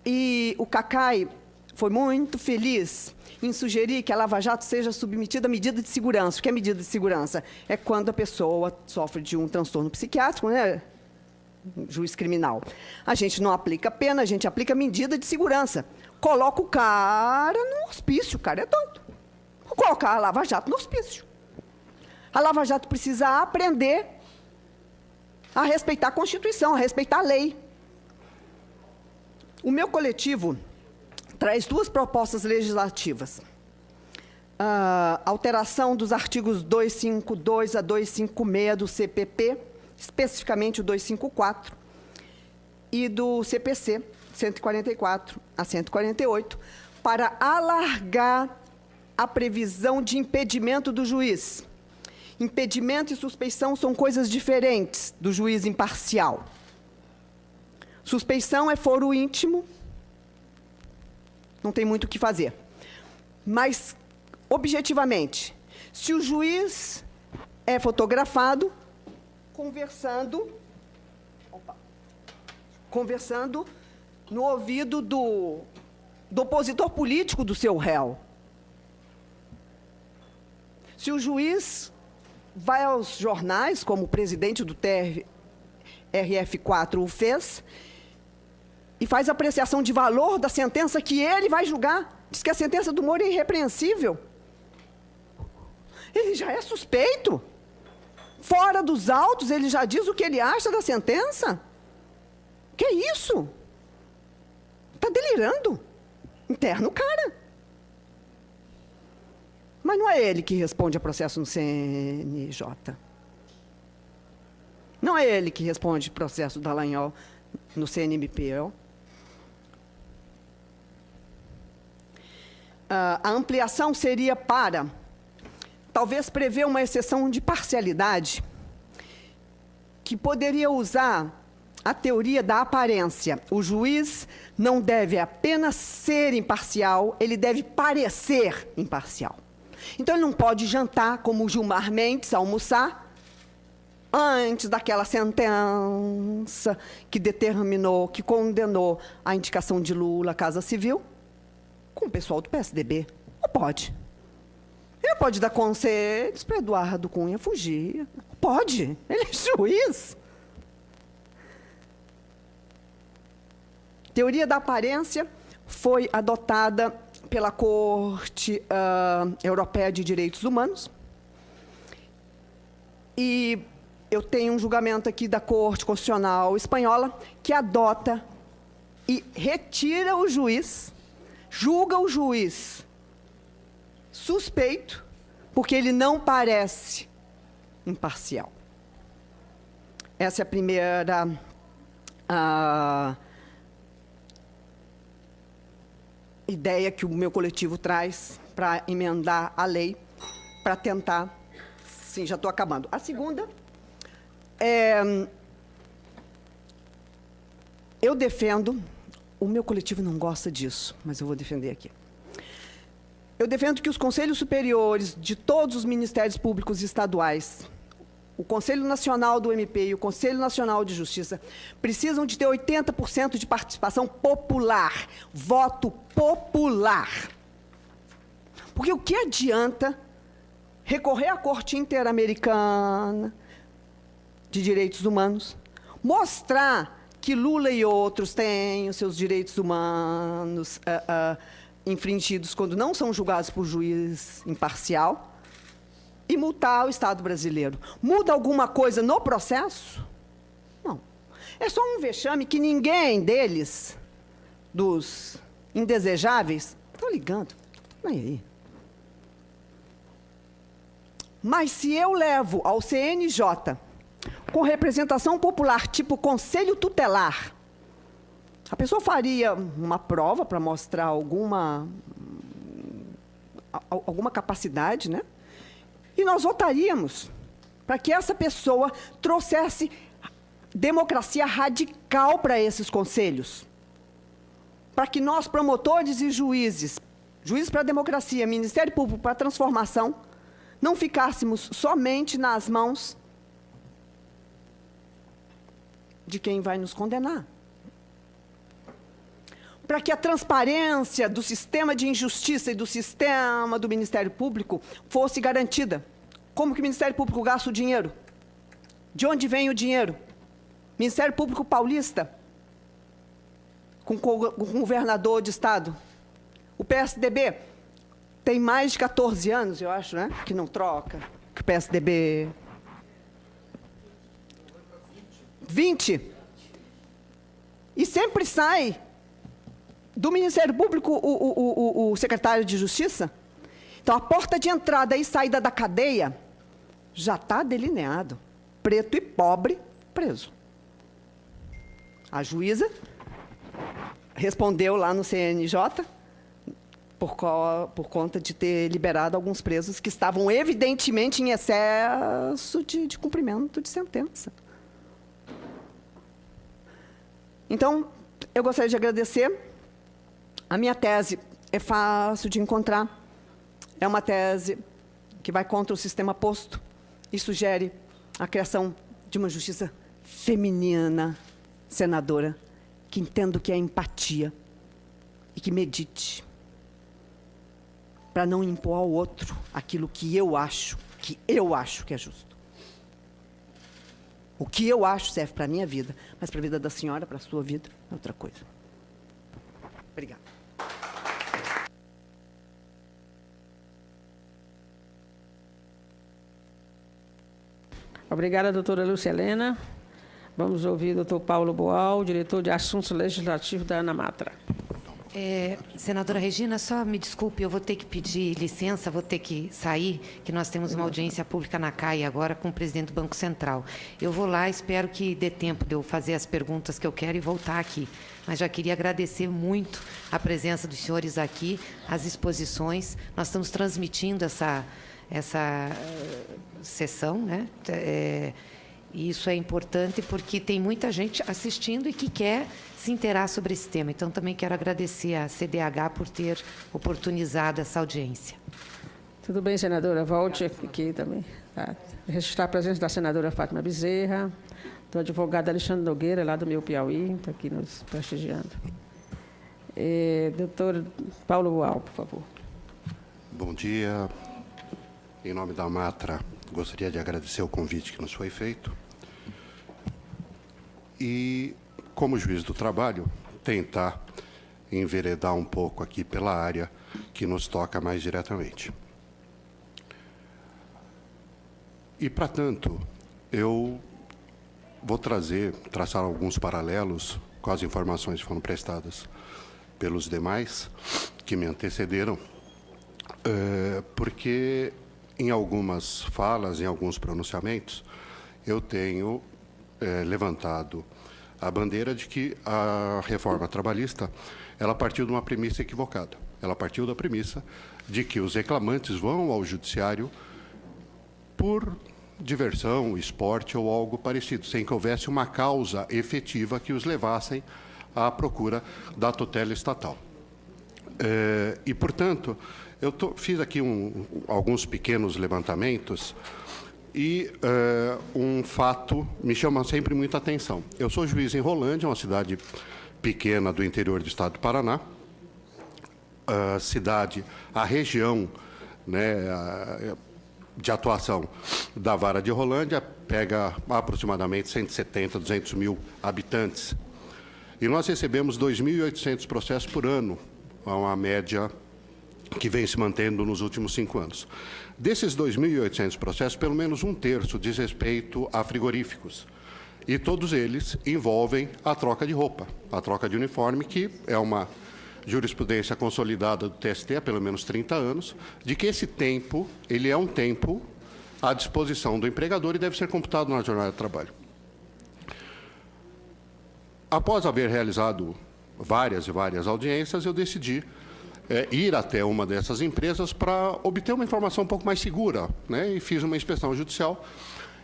e o Cacai foi muito feliz em sugerir que a Lava Jato seja submetida a medida de segurança. O que é medida de segurança? É quando a pessoa sofre de um transtorno psiquiátrico, né? Juiz criminal. A gente não aplica pena, a gente aplica medida de segurança. Coloca o cara no hospício, o cara é doido. Vou colocar a Lava Jato no hospício. A Lava Jato precisa aprender a respeitar a Constituição, a respeitar a lei. O meu coletivo traz 2 propostas legislativas. Alteração dos artigos 252 a 256 do CPP, especificamente o 254, e do CPC, 144 a 148, para alargar a previsão de impedimento do juiz. Impedimento e suspeição são coisas diferentes do juiz imparcial. Suspeição é foro íntimo, não tem muito o que fazer. Mas, objetivamente, se o juiz é fotografado conversando no ouvido do opositor político do seu réu. Se o juiz vai aos jornais, como o presidente do TRF4 o fez, e faz apreciação de valor da sentença que ele vai julgar, diz que a sentença do Moro é irrepreensível, ele já é suspeito. Fora dos autos, ele já diz o que ele acha da sentença? Que é isso? Está delirando. Interna o cara. Mas não é ele que responde a processo no CNJ. Não é ele que responde processo da Dallagnol no CNMP. A ampliação seria para, talvez, prever uma exceção de parcialidade, que poderia usar a teoria da aparência. O juiz não deve apenas ser imparcial, ele deve parecer imparcial. Então, ele não pode jantar como o Gilmar Mendes, almoçar, antes daquela sentença que determinou, que condenou a indicação de Lula à Casa Civil, com o pessoal do PSDB. Não pode. Ele não pode dar conselhos para Eduardo Cunha fugir. Pode. Ele é juiz. Teoria da aparência foi adotada pela Corte Europeia de Direitos Humanos. E eu tenho um julgamento aqui da Corte Constitucional Espanhola que adota e retira o juiz, julga o juiz suspeito, porque ele não parece imparcial. Essa é a primeira ideia que o meu coletivo traz para emendar a lei, para tentar... Sim, já estou acabando. A segunda eu defendo, o meu coletivo não gosta disso, mas eu vou defender aqui. Eu defendo que os conselhos superiores de todos os ministérios públicos estaduais, o Conselho Nacional do MP e o Conselho Nacional de Justiça, precisam de ter 80% de participação popular, voto popular. Porque o que adianta recorrer à Corte Interamericana de Direitos Humanos, mostrar que Lula e outros têm os seus direitos humanos infringidos quando não são julgados por juiz imparcial, e multar o Estado brasileiro. Muda alguma coisa no processo? Não. É só um vexame que ninguém deles, dos indesejáveis, estão ligando. Não é aí. Mas se eu levo ao CNJ com representação popular, tipo conselho tutelar, a pessoa faria uma prova para mostrar alguma capacidade, né? E nós votaríamos para que essa pessoa trouxesse democracia radical para esses conselhos. Para que nós, promotores e juízes para a democracia, Ministério Público para a transformação, não ficássemos somente nas mãos de quem vai nos condenar. Para que a transparência do sistema de injustiça e do sistema do Ministério Público fosse garantida. Como que o Ministério Público gasta o dinheiro? De onde vem o dinheiro? Ministério Público Paulista, com o governador de Estado. O PSDB tem mais de 14 anos, eu acho, né? Que não troca. Que o PSDB... 20. E sempre sai do Ministério Público o secretário de Justiça. Então, a porta de entrada e saída da cadeia já está delineado. Preto e pobre, preso. A juíza respondeu lá no CNJ por conta de ter liberado alguns presos que estavam evidentemente em excesso de cumprimento de sentença. Então, eu gostaria de agradecer. A minha tese é fácil de encontrar. É uma tese que vai contra o sistema posto e sugere a criação de uma justiça feminina, senadora, que entenda o que é empatia e que medite para não impor ao outro aquilo que eu acho que é justo. O que eu acho serve para a minha vida, mas para a vida da senhora, para a sua vida, é outra coisa. Obrigada. Obrigada, doutora Lúcia Helena. Vamos ouvir o doutor Paulo Boal, diretor de Assuntos Legislativos da ANAMATRA. Senadora Regina, só me desculpe, eu vou ter que pedir licença, vou ter que sair, que nós temos uma audiência pública na CAI agora com o presidente do Banco Central. Eu vou lá, espero que dê tempo de eu fazer as perguntas que eu quero e voltar aqui. Mas já queria agradecer muito a presença dos senhores aqui, as exposições. Nós estamos transmitindo essa sessão, né? E isso é importante porque tem muita gente assistindo e que quer se inteirar sobre esse tema. Então, também quero agradecer à CDH por ter oportunizado essa audiência. Tudo bem, senadora. Volte aqui também. Tá. Registrar a presença da senadora Fátima Bezerra, do advogado Alexandre Nogueira, lá do meu Piauí, está aqui nos prestigiando. Doutor Paulo Boal, por favor. Bom dia. Em nome da ANAMATRA, gostaria de agradecer o convite que nos foi feito. E, como juiz do trabalho, tentar enveredar um pouco aqui pela área que nos toca mais diretamente. E, para tanto, eu vou traçar alguns paralelos com as informações que foram prestadas pelos demais que me antecederam, porque em algumas falas, em alguns pronunciamentos, eu tenho levantado a bandeira de que a reforma trabalhista ela partiu de uma premissa equivocada. Ela partiu da premissa de que os reclamantes vão ao judiciário por diversão, esporte ou algo parecido, sem que houvesse uma causa efetiva que os levassem à procura da tutela estatal. E, portanto, eu fiz aqui alguns pequenos levantamentos e um fato me chama sempre muita atenção. Eu sou juiz em Rolândia, uma cidade pequena do interior do estado do Paraná. A região, né, de atuação da Vara de Rolândia pega aproximadamente 170, 200 mil habitantes. E nós recebemos 2.800 processos por ano, uma média que vem se mantendo nos últimos 5 anos. Desses 2.800 processos, pelo menos 1/3 diz respeito a frigoríficos. E todos eles envolvem a troca de roupa, a troca de uniforme, que é uma jurisprudência consolidada do TST há pelo menos 30 anos, de que esse tempo, ele é um tempo à disposição do empregador e deve ser computado na jornada de trabalho. Após haver realizado várias e várias audiências, eu decidi ir até uma dessas empresas para obter uma informação um pouco mais segura, né? E fiz uma inspeção judicial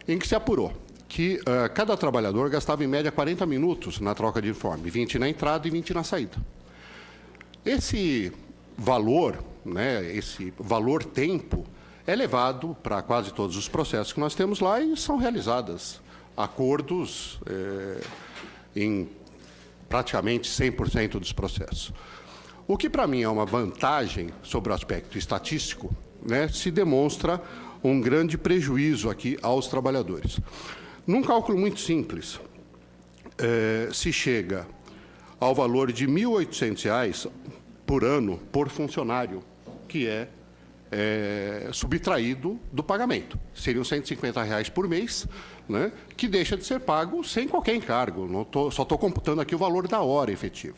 em que se apurou que cada trabalhador gastava, em média, 40 minutos na troca de uniforme, 20 na entrada e 20 na saída. Esse valor, né, esse valor tempo, é levado para quase todos os processos que nós temos lá e são realizados acordos em praticamente 100% dos processos. O que, para mim, é uma vantagem sobre o aspecto estatístico, né, se demonstra um grande prejuízo aqui aos trabalhadores. Num cálculo muito simples, se chega ao valor de R$ 1.800 por ano por funcionário, que é subtraído do pagamento. Seriam R$ 150 por mês, né, que deixa de ser pago sem qualquer encargo. Só estou computando aqui o valor da hora efetiva.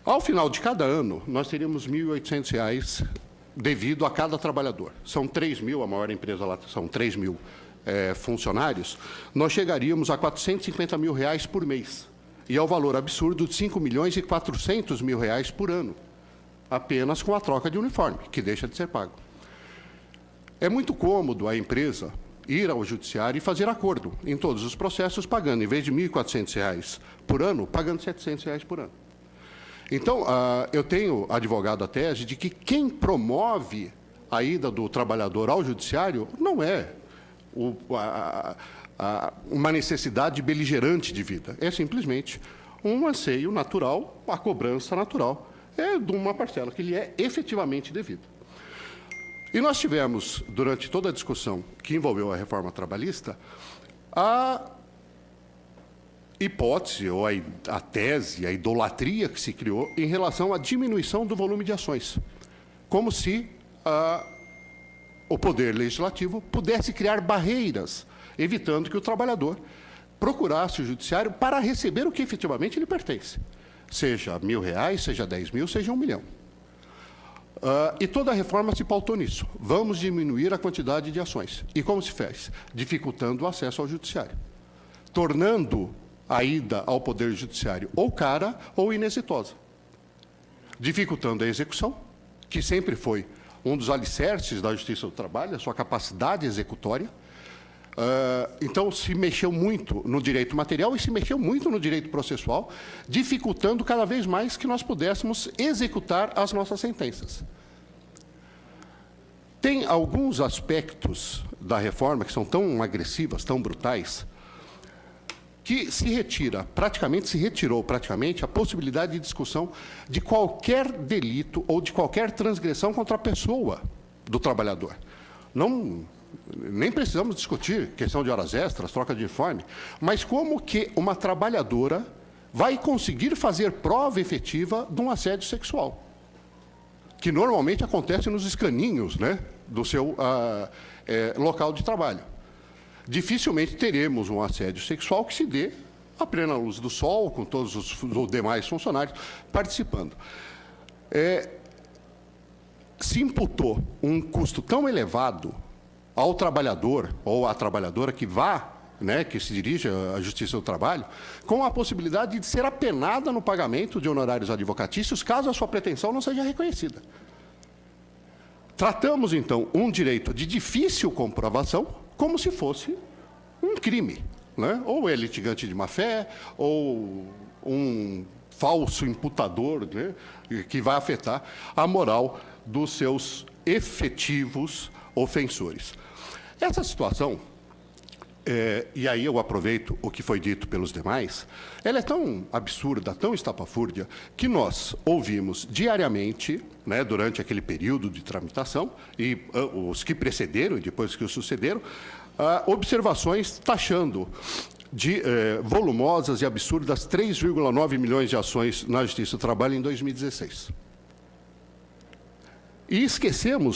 Ao final de cada ano, nós teríamos R$ 1.800 devido a cada trabalhador. São 3.000, a maior empresa lá são 3.000 funcionários, nós chegaríamos a R$ 450 mil por mês, e ao valor absurdo de R$ 5.400.000 por ano, apenas com a troca de uniforme, que deixa de ser pago. É muito cômodo a empresa ir ao judiciário e fazer acordo em todos os processos, pagando, em vez de R$ 1.400 por ano, pagando R$ 700 por ano. Então, eu tenho advogado a tese de que quem promove a ida do trabalhador ao judiciário não é uma necessidade beligerante de vida. É simplesmente um anseio natural, a cobrança natural de uma parcela que lhe é efetivamente devida. E nós tivemos, durante toda a discussão que envolveu a reforma trabalhista, a hipótese, ou a tese, a idolatria que se criou em relação à diminuição do volume de ações, como se o Poder Legislativo pudesse criar barreiras, evitando que o trabalhador procurasse o judiciário para receber o que efetivamente lhe pertence, seja R$ 1.000, seja 10 mil, seja 1 milhão. E toda a reforma se pautou nisso. Vamos diminuir a quantidade de ações. E como se fez? Dificultando o acesso ao judiciário, tornando a ida ao Poder Judiciário ou cara ou inexitosa, dificultando a execução, que sempre foi um dos alicerces da Justiça do Trabalho, a sua capacidade executória. Então, se mexeu muito no direito material e se mexeu muito no direito processual, dificultando cada vez mais que nós pudéssemos executar as nossas sentenças. Tem alguns aspectos da reforma que são tão agressivas, tão brutais, que se retirou praticamente a possibilidade de discussão de qualquer delito ou de qualquer transgressão contra a pessoa do trabalhador. Nem precisamos discutir questão de horas extras, troca de uniforme, mas como que uma trabalhadora vai conseguir fazer prova efetiva de um assédio sexual, que normalmente acontece nos escaninhos, né, do seu local de trabalho. Dificilmente teremos um assédio sexual que se dê à plena luz do sol, com todos os demais funcionários participando. Se imputou um custo tão elevado ao trabalhador ou à trabalhadora que que se dirige à Justiça do Trabalho, com a possibilidade de ser apenada no pagamento de honorários advocatícios, caso a sua pretensão não seja reconhecida. Tratamos, então, um direito de difícil comprovação como se fosse um crime, né? Ou é litigante de má-fé, ou um falso imputador, né, que vai afetar a moral dos seus efetivos ofensores. Essa situação, e aí eu aproveito o que foi dito pelos demais, ela é tão absurda, tão estapafúrdia, que nós ouvimos diariamente, né, durante aquele período de tramitação, e os que precederam e depois que os sucederam, observações taxando de volumosas e absurdas 3,9 milhões de ações na Justiça do Trabalho em 2016. E esqueceram,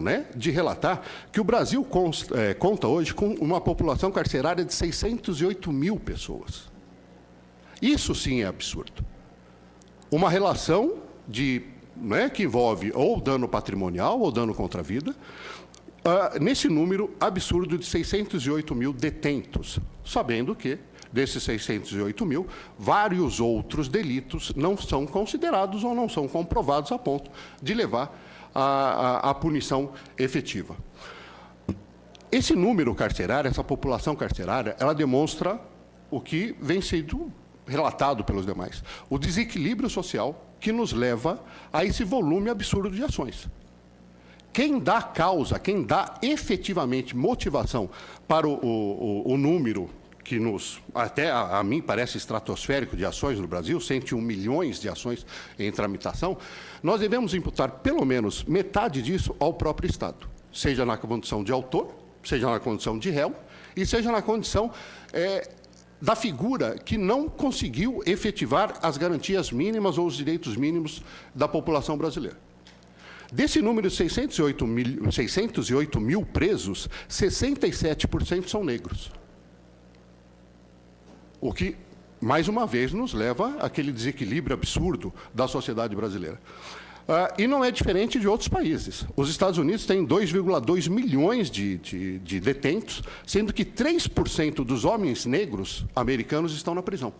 né, de relatar que o Brasil conta hoje com uma população carcerária de 608 mil pessoas. Isso sim é absurdo. Uma relação que envolve ou dano patrimonial ou dano contra a vida, nesse número absurdo de 608 mil detentos, sabendo que desses 608 mil, vários outros delitos não são considerados ou não são comprovados a ponto de levar à punição efetiva. Esse número carcerário, essa população carcerária, ela demonstra o que vem sendo relatado pelos demais. O desequilíbrio social que nos leva a esse volume absurdo de ações. Quem dá causa, quem dá efetivamente motivação para o número que até a mim parece estratosférico de ações no Brasil, 101 milhões de ações em tramitação, nós devemos imputar pelo menos metade disso ao próprio Estado, seja na condição de autor, seja na condição de réu, e seja na condição da figura que não conseguiu efetivar as garantias mínimas ou os direitos mínimos da população brasileira. Desse número de 608 mil presos, 67% são negros. O que, mais uma vez, nos leva àquele desequilíbrio absurdo da sociedade brasileira. E não é diferente de outros países. Os Estados Unidos têm 2,2 milhões de detentos, sendo que 3% dos homens negros americanos estão na prisão.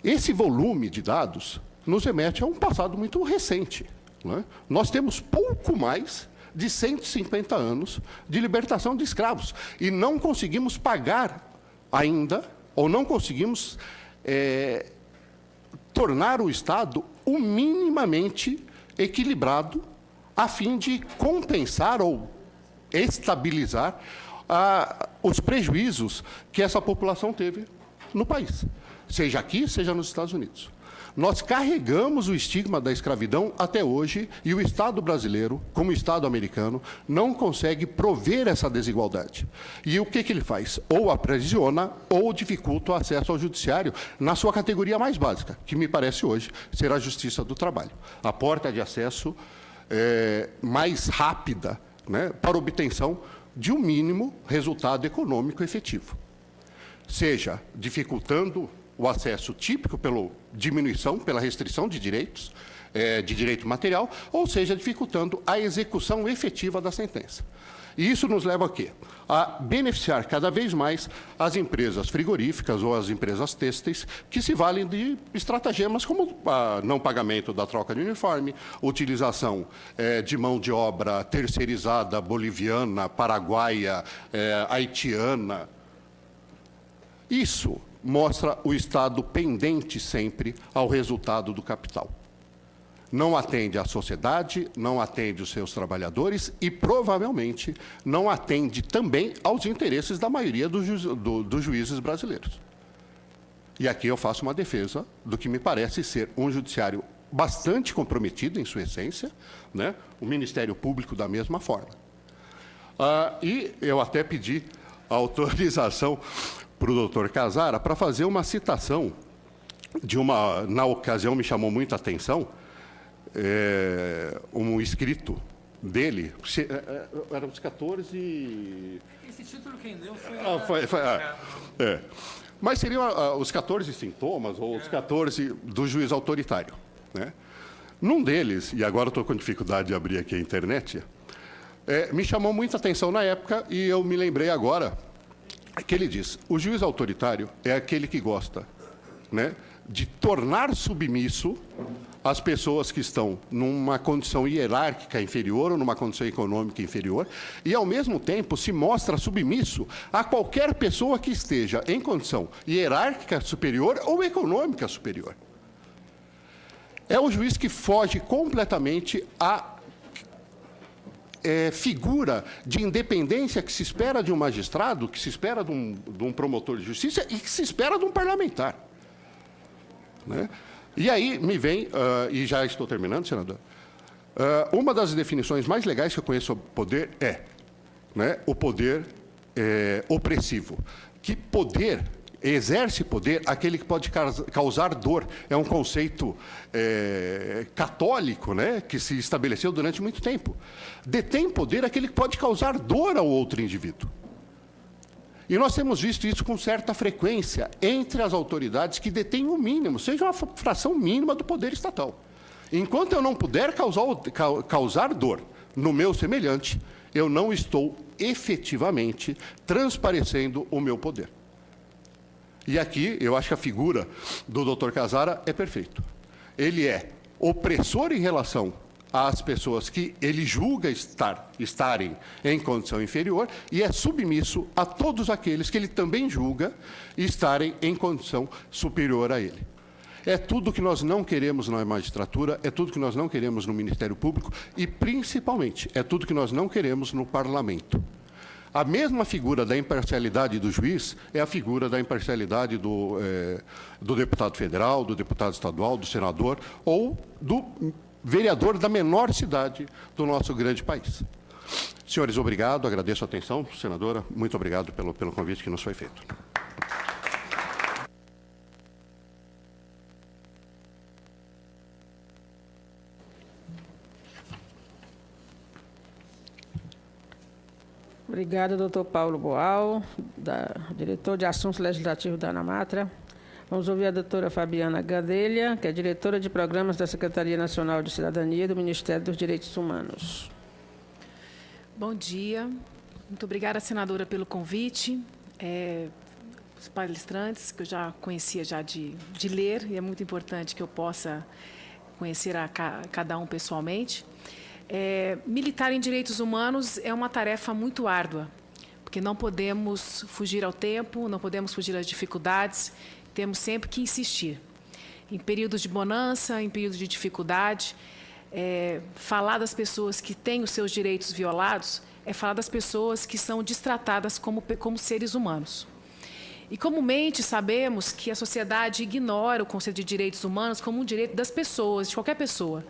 Esse volume de dados nos remete a um passado muito recente. Não é? Nós temos pouco mais de 150 anos de libertação de escravos e não conseguimos pagar ainda, ou não conseguimos tornar o Estado o minimamente equilibrado a fim de compensar ou estabilizar os prejuízos que essa população teve no país, seja aqui, seja nos Estados Unidos. Nós carregamos o estigma da escravidão até hoje e o Estado brasileiro, como o Estado americano, não consegue prover essa desigualdade. E o que ele faz? Ou aprisiona ou dificulta o acesso ao judiciário na sua categoria mais básica, que me parece hoje ser a justiça do trabalho. A porta de acesso mais rápida, né, para obtenção de um mínimo resultado econômico efetivo. Seja dificultando o acesso típico pela diminuição, pela restrição de direitos, de direito material, ou seja, dificultando a execução efetiva da sentença. E isso nos leva a quê? A beneficiar cada vez mais as empresas frigoríficas ou as empresas têxteis que se valem de estratagemas como o não pagamento da troca de uniforme, utilização de mão de obra terceirizada boliviana, paraguaia, haitiana. Isso mostra o Estado pendente sempre ao resultado do capital. Não atende à sociedade, não atende os seus trabalhadores e, provavelmente, não atende também aos interesses da maioria dos juízes brasileiros. E aqui eu faço uma defesa do que me parece ser um judiciário bastante comprometido em sua essência, né? O Ministério Público da mesma forma. E eu até pedi a autorização para o doutor Casara para fazer uma citação de na ocasião me chamou muita atenção, um escrito dele, eram os 14... Esse título quem deu foi... Mas seriam os 14 sintomas, ou os 14 do juiz autoritário. Né? Num deles, e agora estou com dificuldade de abrir aqui a internet, me chamou muita atenção na época, e eu me lembrei agora, que ele diz, o juiz autoritário é aquele que gosta, né, de tornar submisso as pessoas que estão numa condição hierárquica inferior ou numa condição econômica inferior e, ao mesmo tempo, se mostra submisso a qualquer pessoa que esteja em condição hierárquica superior ou econômica superior. É o juiz que foge completamente à figura de independência que se espera de um magistrado, que se espera de um promotor de justiça e que se espera de um parlamentar. Né? E aí me vem, e já estou terminando, senador, uma das definições mais legais que eu conheço sobre poder né, o poder opressivo. Que poder, exerce poder aquele que pode causar dor. É um conceito católico, né, que se estabeleceu durante muito tempo. Detém poder aquele que pode causar dor ao outro indivíduo. E nós temos visto isso com certa frequência entre as autoridades que detêm o mínimo, seja uma fração mínima do poder estatal. Enquanto eu não puder causar dor no meu semelhante, eu não estou efetivamente transparecendo o meu poder. E aqui, eu acho que a figura do Dr. Casara é perfeito. Ele é opressor em relação às pessoas que ele julga estarem em condição inferior e é submisso a todos aqueles que ele também julga estarem em condição superior a ele. É tudo que nós não queremos na magistratura, é tudo que nós não queremos no Ministério Público e, principalmente, é tudo que nós não queremos no Parlamento. A mesma figura da imparcialidade do juiz é a figura da imparcialidade do deputado federal, do deputado estadual, do senador ou do vereador da menor cidade do nosso grande país. Senhores, obrigado, agradeço a atenção. Senadora, muito obrigado pelo convite que nos foi feito. Obrigada, doutor Paulo Boal, diretor de Assuntos Legislativos da ANAMATRA. Vamos ouvir a doutora Fabiana Gadelha, que é diretora de Programas da Secretaria Nacional de Cidadania do Ministério dos Direitos Humanos. Bom dia. Muito obrigada, senadora, pelo convite. Os palestrantes, que eu já conhecia de ler, e é muito importante que eu possa conhecer a cada um pessoalmente. Militar em direitos humanos é uma tarefa muito árdua, porque não podemos fugir ao tempo, não podemos fugir às dificuldades, temos sempre que insistir. Em períodos de bonança, em períodos de dificuldade, falar das pessoas que têm os seus direitos violados é falar das pessoas que são destratadas como seres humanos. E comumente sabemos que a sociedade ignora o conceito de direitos humanos como um direito das pessoas, de qualquer pessoa.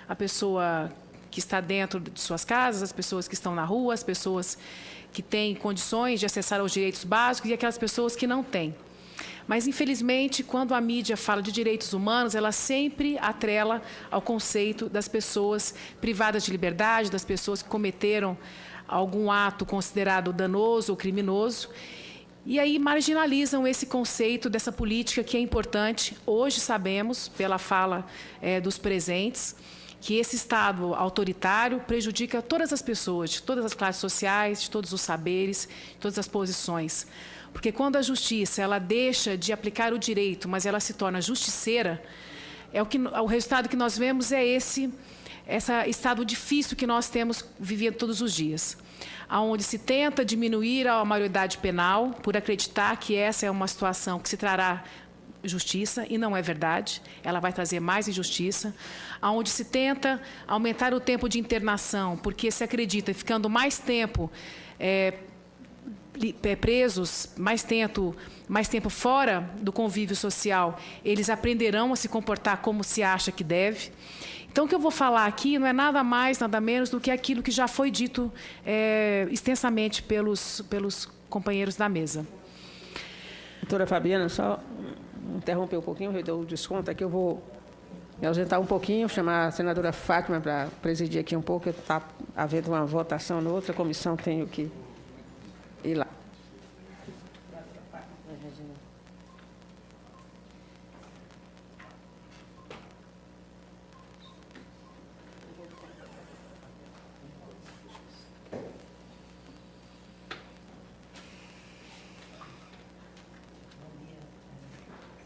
A pessoa que está dentro de suas casas, as pessoas que estão na rua, as pessoas que têm condições de acessar aos direitos básicos e aquelas pessoas que não têm. Mas, infelizmente, quando a mídia fala de direitos humanos, ela sempre atrela ao conceito das pessoas privadas de liberdade, das pessoas que cometeram algum ato considerado danoso ou criminoso, e aí marginalizam esse conceito dessa política que é importante. Hoje sabemos, pela fala dos presentes, que esse Estado autoritário prejudica todas as pessoas, de todas as classes sociais, de todos os saberes, de todas as posições. Porque quando a justiça ela deixa de aplicar o direito, mas ela se torna justiceira, o resultado que nós vemos é esse estado difícil que nós temos vivido todos os dias, onde se tenta diminuir a maioridade penal por acreditar que essa é uma situação que se trará justiça, e não é verdade, ela vai trazer mais injustiça, onde se tenta aumentar o tempo de internação, porque se acredita, ficando mais tempo presos, mais tempo fora do convívio social, eles aprenderão a se comportar como se acha que deve. Então, o que eu vou falar aqui não é nada mais, nada menos do que aquilo que já foi dito extensamente pelos companheiros da mesa. Doutora Fabiana, só interromper um pouquinho, eu dou o desconto aqui, eu vou me ausentar um pouquinho, chamar a senadora Fátima para presidir aqui um pouco, está havendo uma votação na outra comissão, tenho que ir lá.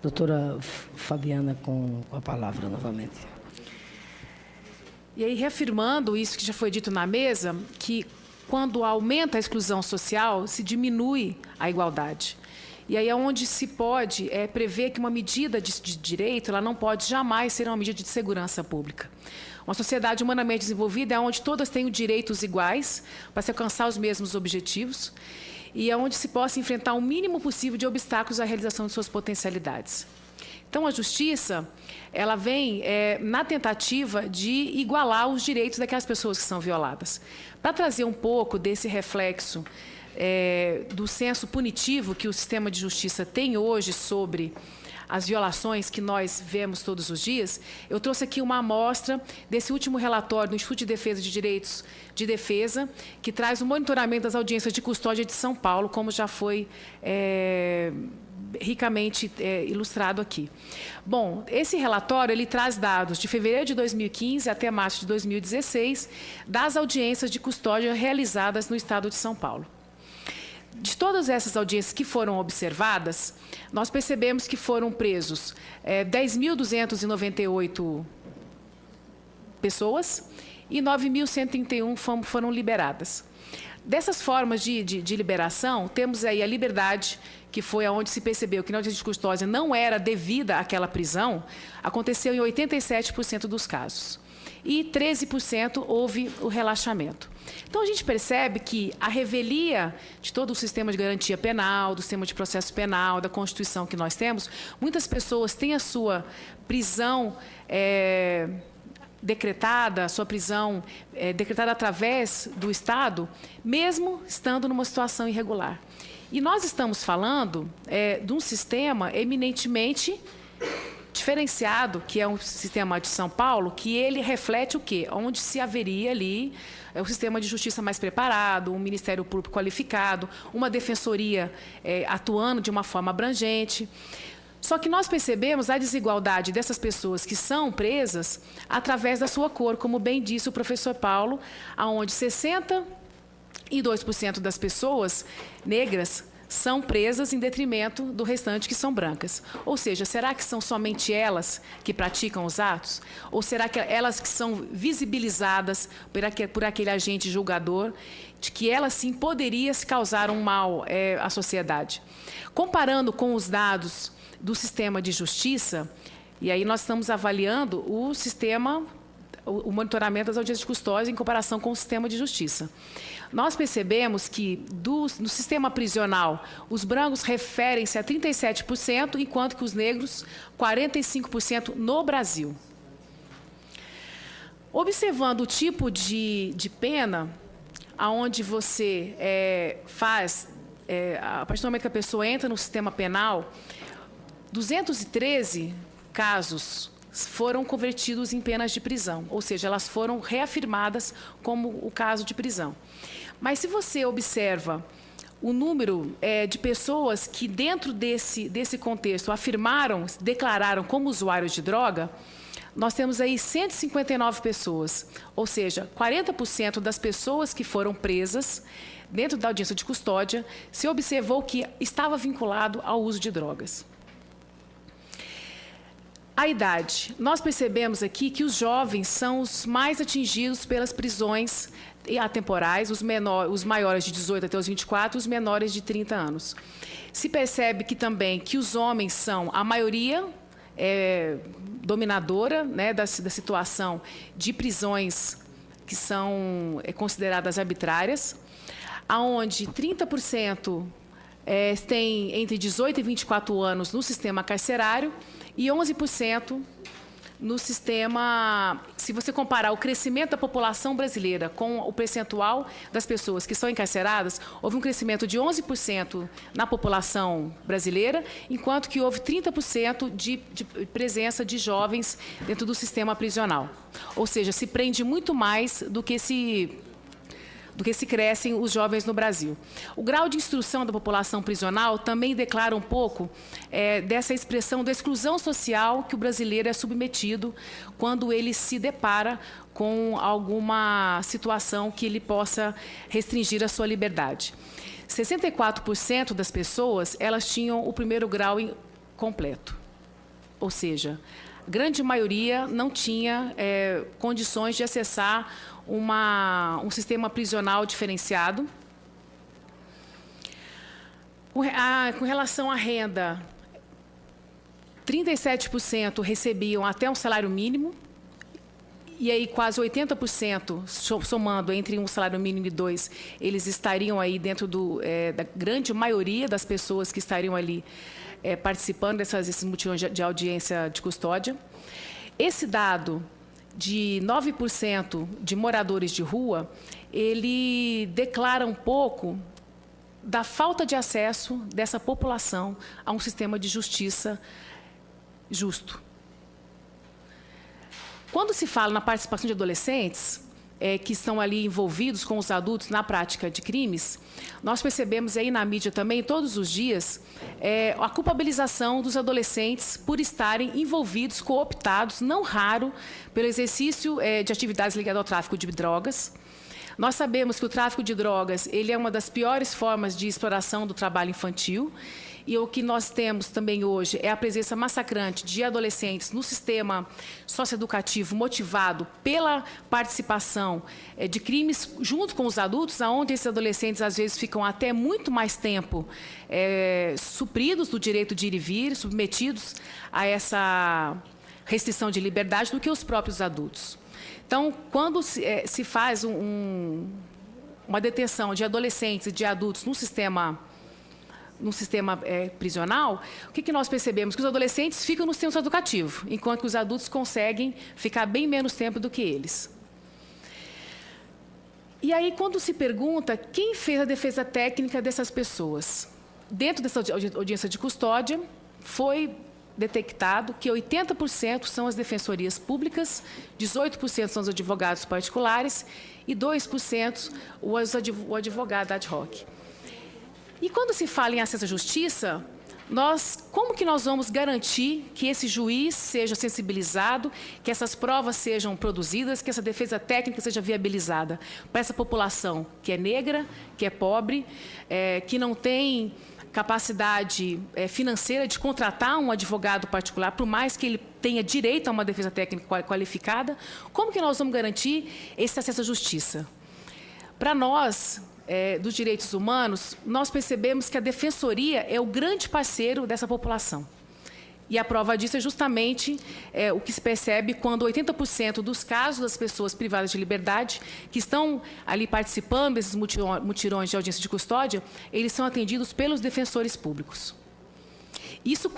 Doutora Fabiana, com a palavra novamente. E aí, reafirmando isso que já foi dito na mesa, que quando aumenta a exclusão social, se diminui a igualdade. E aí é onde se pode prever que uma medida de direito ela não pode jamais ser uma medida de segurança pública. Uma sociedade humanamente desenvolvida é onde todas têm direitos iguais para se alcançar os mesmos objetivos, e é onde se possa enfrentar o mínimo possível de obstáculos à realização de suas potencialidades. Então, a justiça ela vem na tentativa de igualar os direitos daquelas pessoas que são violadas. Para trazer um pouco desse reflexo do senso punitivo que o sistema de justiça tem hoje sobre as violações que nós vemos todos os dias, eu trouxe aqui uma amostra desse último relatório do Instituto de Defesa de Direitos de Defesa, que traz o monitoramento das audiências de custódia de São Paulo, como já foi ricamente ilustrado aqui. Bom, esse relatório ele traz dados de fevereiro de 2015 até março de 2016 das audiências de custódia realizadas no estado de São Paulo. De todas essas audiências que foram observadas, nós percebemos que foram presos 10.298 pessoas e 9.131 foram liberadas. Dessas formas de liberação, temos aí a liberdade, que foi onde se percebeu que na audiência de custódia não era devida àquela prisão, aconteceu em 87% dos casos. E 13% houve o relaxamento. Então, a gente percebe que a revelia de todo o sistema de garantia penal, do sistema de processo penal, da Constituição que nós temos, muitas pessoas têm a sua prisão decretada, sua prisão decretada através do Estado, mesmo estando numa situação irregular. E nós estamos falando de um sistema eminentemente diferenciado, que é um sistema de São Paulo, que ele reflete o quê? Onde se haveria ali um sistema de justiça mais preparado, um Ministério Público qualificado, uma defensoria atuando de uma forma abrangente. Só que nós percebemos a desigualdade dessas pessoas que são presas através da sua cor, como bem disse o professor Paulo, onde 62% das pessoas negras são presas em detrimento do restante que são brancas. Ou seja, será que são somente elas que praticam os atos? Ou será que elas que são visibilizadas por aquele agente julgador, de que elas sim poderiam causar um mal à sociedade? Comparando com os dados do sistema de justiça, e aí nós estamos avaliando o sistema, o monitoramento das audiências de custódia em comparação com o sistema de justiça. Nós percebemos que, no sistema prisional, os brancos referem-se a 37%, enquanto que os negros, 45% no Brasil. Observando o tipo de pena, onde você faz, a partir do momento que a pessoa entra no sistema penal, 213 casos foram convertidos em penas de prisão, ou seja, elas foram reafirmadas como o caso de prisão. Mas se você observa o número de pessoas que dentro desse contexto declararam como usuários de droga, nós temos aí 159 pessoas, ou seja, 40% das pessoas que foram presas dentro da audiência de custódia se observou que estava vinculado ao uso de drogas. A idade. Nós percebemos aqui que os jovens são os mais atingidos pelas prisões atemporais, os maiores de 18 até os 24, os menores de 30 anos. Se percebe que também que os homens são a maioria dominadora, né, da situação de prisões que são consideradas arbitrárias, aonde 30% têm entre 18 e 24 anos no sistema carcerário, e 11% no sistema, se você comparar o crescimento da população brasileira com o percentual das pessoas que são encarceradas, houve um crescimento de 11% na população brasileira, enquanto que houve 30% de presença de jovens dentro do sistema prisional. Ou seja, se prende muito mais do que se crescem os jovens no Brasil. O grau de instrução da população prisional também declara um pouco dessa expressão da exclusão social que o brasileiro é submetido quando ele se depara com alguma situação que ele possa restringir a sua liberdade. 64% das pessoas, elas tinham o primeiro grau completo. Ou seja, a grande maioria não tinha condições de acessar um sistema prisional diferenciado. Com relação à renda, 37% recebiam até um salário mínimo, e aí quase 80%, somando entre um salário mínimo e 2, eles estariam aí dentro da grande maioria das pessoas que estariam ali participando desses mutirões de audiência de custódia. Esse dado de 9% de moradores de rua, ele declara um pouco da falta de acesso dessa população a um sistema de justiça justo. Quando se fala na participação de adolescentes, que estão ali envolvidos com os adultos na prática de crimes, nós percebemos aí na mídia também, todos os dias, a culpabilização dos adolescentes por estarem envolvidos, cooptados, não raro, pelo exercício de atividades ligadas ao tráfico de drogas. Nós sabemos que o tráfico de drogas ele é uma das piores formas de exploração do trabalho infantil. E o que nós temos também hoje é a presença massacrante de adolescentes no sistema socioeducativo motivado pela participação de crimes junto com os adultos, onde esses adolescentes, às vezes, ficam até muito mais tempo supridos do direito de ir e vir, submetidos a essa restrição de liberdade do que os próprios adultos. Então, quando se faz uma detenção de adolescentes e de adultos no sistema prisional, o que nós percebemos? Que os adolescentes ficam no sistema educativo, enquanto que os adultos conseguem ficar bem menos tempo do que eles. E aí, quando se pergunta quem fez a defesa técnica dessas pessoas, dentro dessa audiência de custódia, foi detectado que 80% são as defensorias públicas, 18% são os advogados particulares e 2% o advogado ad hoc. E quando se fala em acesso à justiça, como que nós vamos garantir que esse juiz seja sensibilizado, que essas provas sejam produzidas, que essa defesa técnica seja viabilizada para essa população que é negra, que é pobre, que não tem capacidade financeira de contratar um advogado particular, por mais que ele tenha direito a uma defesa técnica qualificada? Como que nós vamos garantir esse acesso à justiça? Para nós, dos direitos humanos, nós percebemos que a Defensoria é o grande parceiro dessa população. E a prova disso é justamente o que se percebe quando 80% dos casos das pessoas privadas de liberdade que estão ali participando desses mutirões de audiência de custódia, eles são atendidos pelos defensores públicos. Isso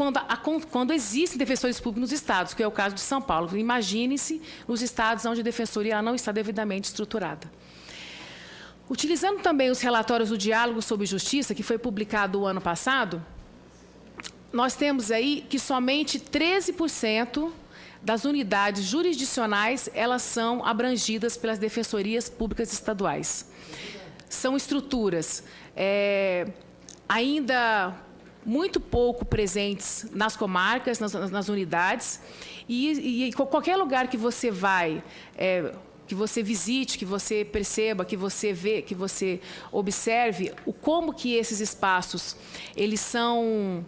quando existem defensores públicos nos estados, que é o caso de São Paulo. Imagine-se nos estados onde a Defensoria não está devidamente estruturada. Utilizando também os relatórios do Diálogo sobre Justiça, que foi publicado o ano passado, nós temos aí que somente 13% das unidades jurisdicionais elas são abrangidas pelas defensorias públicas estaduais. São estruturas ainda muito pouco presentes nas comarcas, nas unidades, e qualquer lugar que você vai, que você visite, que você perceba, que você vê, que você observe como que esses espaços eles são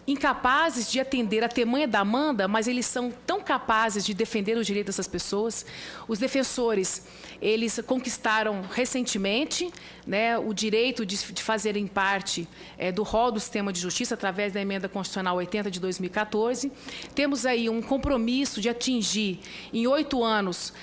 incapazes de atender a tamanha demanda, mas eles são tão capazes de defender os direitos dessas pessoas. Os defensores, eles conquistaram recentemente, né, o direito de fazerem parte do rol do sistema de justiça através da Emenda Constitucional 80 de 2014. Temos aí um compromisso de atingir, em 8 anos,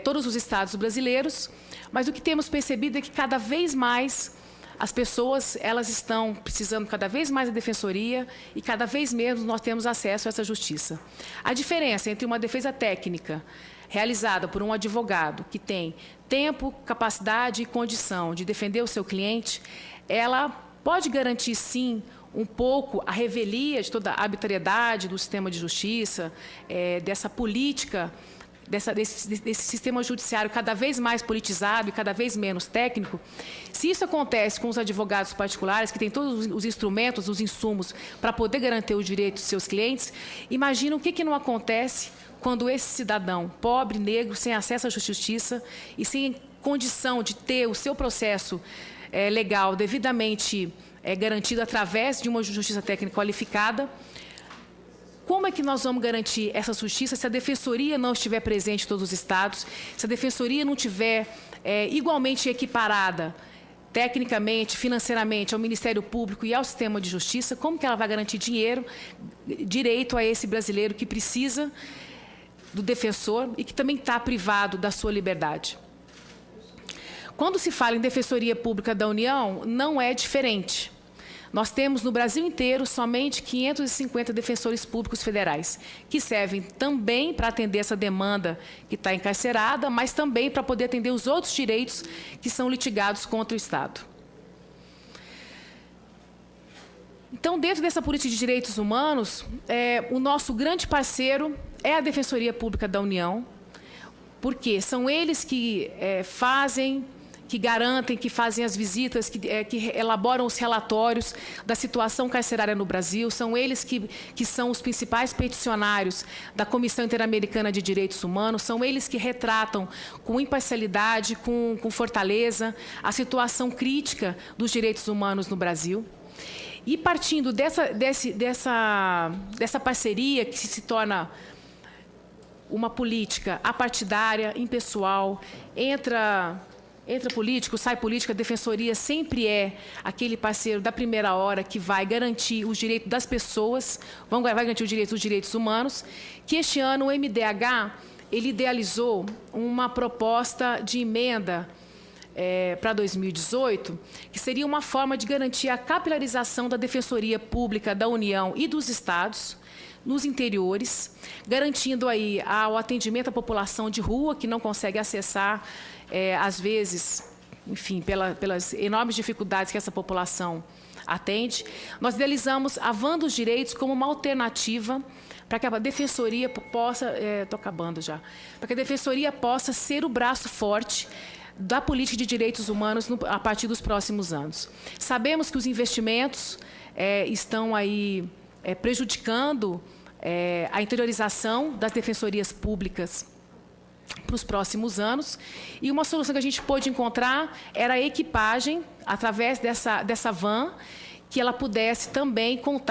todos os estados brasileiros, mas o que temos percebido é que cada vez mais as pessoas elas estão precisando cada vez mais da defensoria e cada vez menos nós temos acesso a essa justiça. A diferença entre uma defesa técnica realizada por um advogado que tem tempo, capacidade e condição de defender o seu cliente, ela pode garantir, sim, um pouco a revelia de toda a arbitrariedade do sistema de justiça, dessa política, desse sistema judiciário cada vez mais politizado e cada vez menos técnico. Se isso acontece com os advogados particulares, que têm todos os instrumentos, os insumos para poder garantir os direitos dos seus clientes, imagina o que não acontece quando esse cidadão pobre, negro, sem acesso à justiça e sem condição de ter o seu processo legal devidamente garantido através de uma justiça técnica qualificada. Como é que nós vamos garantir essa justiça se a Defensoria não estiver presente em todos os estados, se a Defensoria não estiver igualmente equiparada tecnicamente, financeiramente ao Ministério Público e ao sistema de justiça? Como que ela vai garantir direito a esse brasileiro que precisa do defensor e que também está privado da sua liberdade? Quando se fala em Defensoria Pública da União, não é diferente. Nós temos no Brasil inteiro somente 550 defensores públicos federais, que servem também para atender essa demanda que está encarcerada, mas também para poder atender os outros direitos que são litigados contra o Estado. Então, dentro dessa política de direitos humanos, o nosso grande parceiro é a Defensoria Pública da União, porque são eles que fazem, que garantem, que fazem as visitas, que elaboram os relatórios da situação carcerária no Brasil, são eles que são os principais peticionários da Comissão Interamericana de Direitos Humanos, são eles que retratam com imparcialidade, com fortaleza, a situação crítica dos direitos humanos no Brasil. E partindo dessa parceria que se torna uma política apartidária, impessoal, entra político, sai político, a Defensoria sempre é aquele parceiro da primeira hora que vai garantir os direitos das pessoas, vai garantir os direitos humanos, que este ano o MDH ele idealizou uma proposta de emenda para 2018, que seria uma forma de garantir a capilarização da Defensoria Pública da União e dos Estados nos interiores, garantindo aí o atendimento à população de rua, que não consegue acessar, às vezes, enfim, pelas enormes dificuldades que essa população atende. Nós idealizamos a Van dos Direitos como uma alternativa para que a Defensoria possa... Estou acabando já. Para que a Defensoria possa ser o braço forte da política de direitos humanos a partir dos próximos anos. Sabemos que os investimentos estão aí prejudicando a interiorização das defensorias públicas para os próximos anos, e uma solução que a gente pôde encontrar era a equipagem, através dessa van, que ela pudesse também contar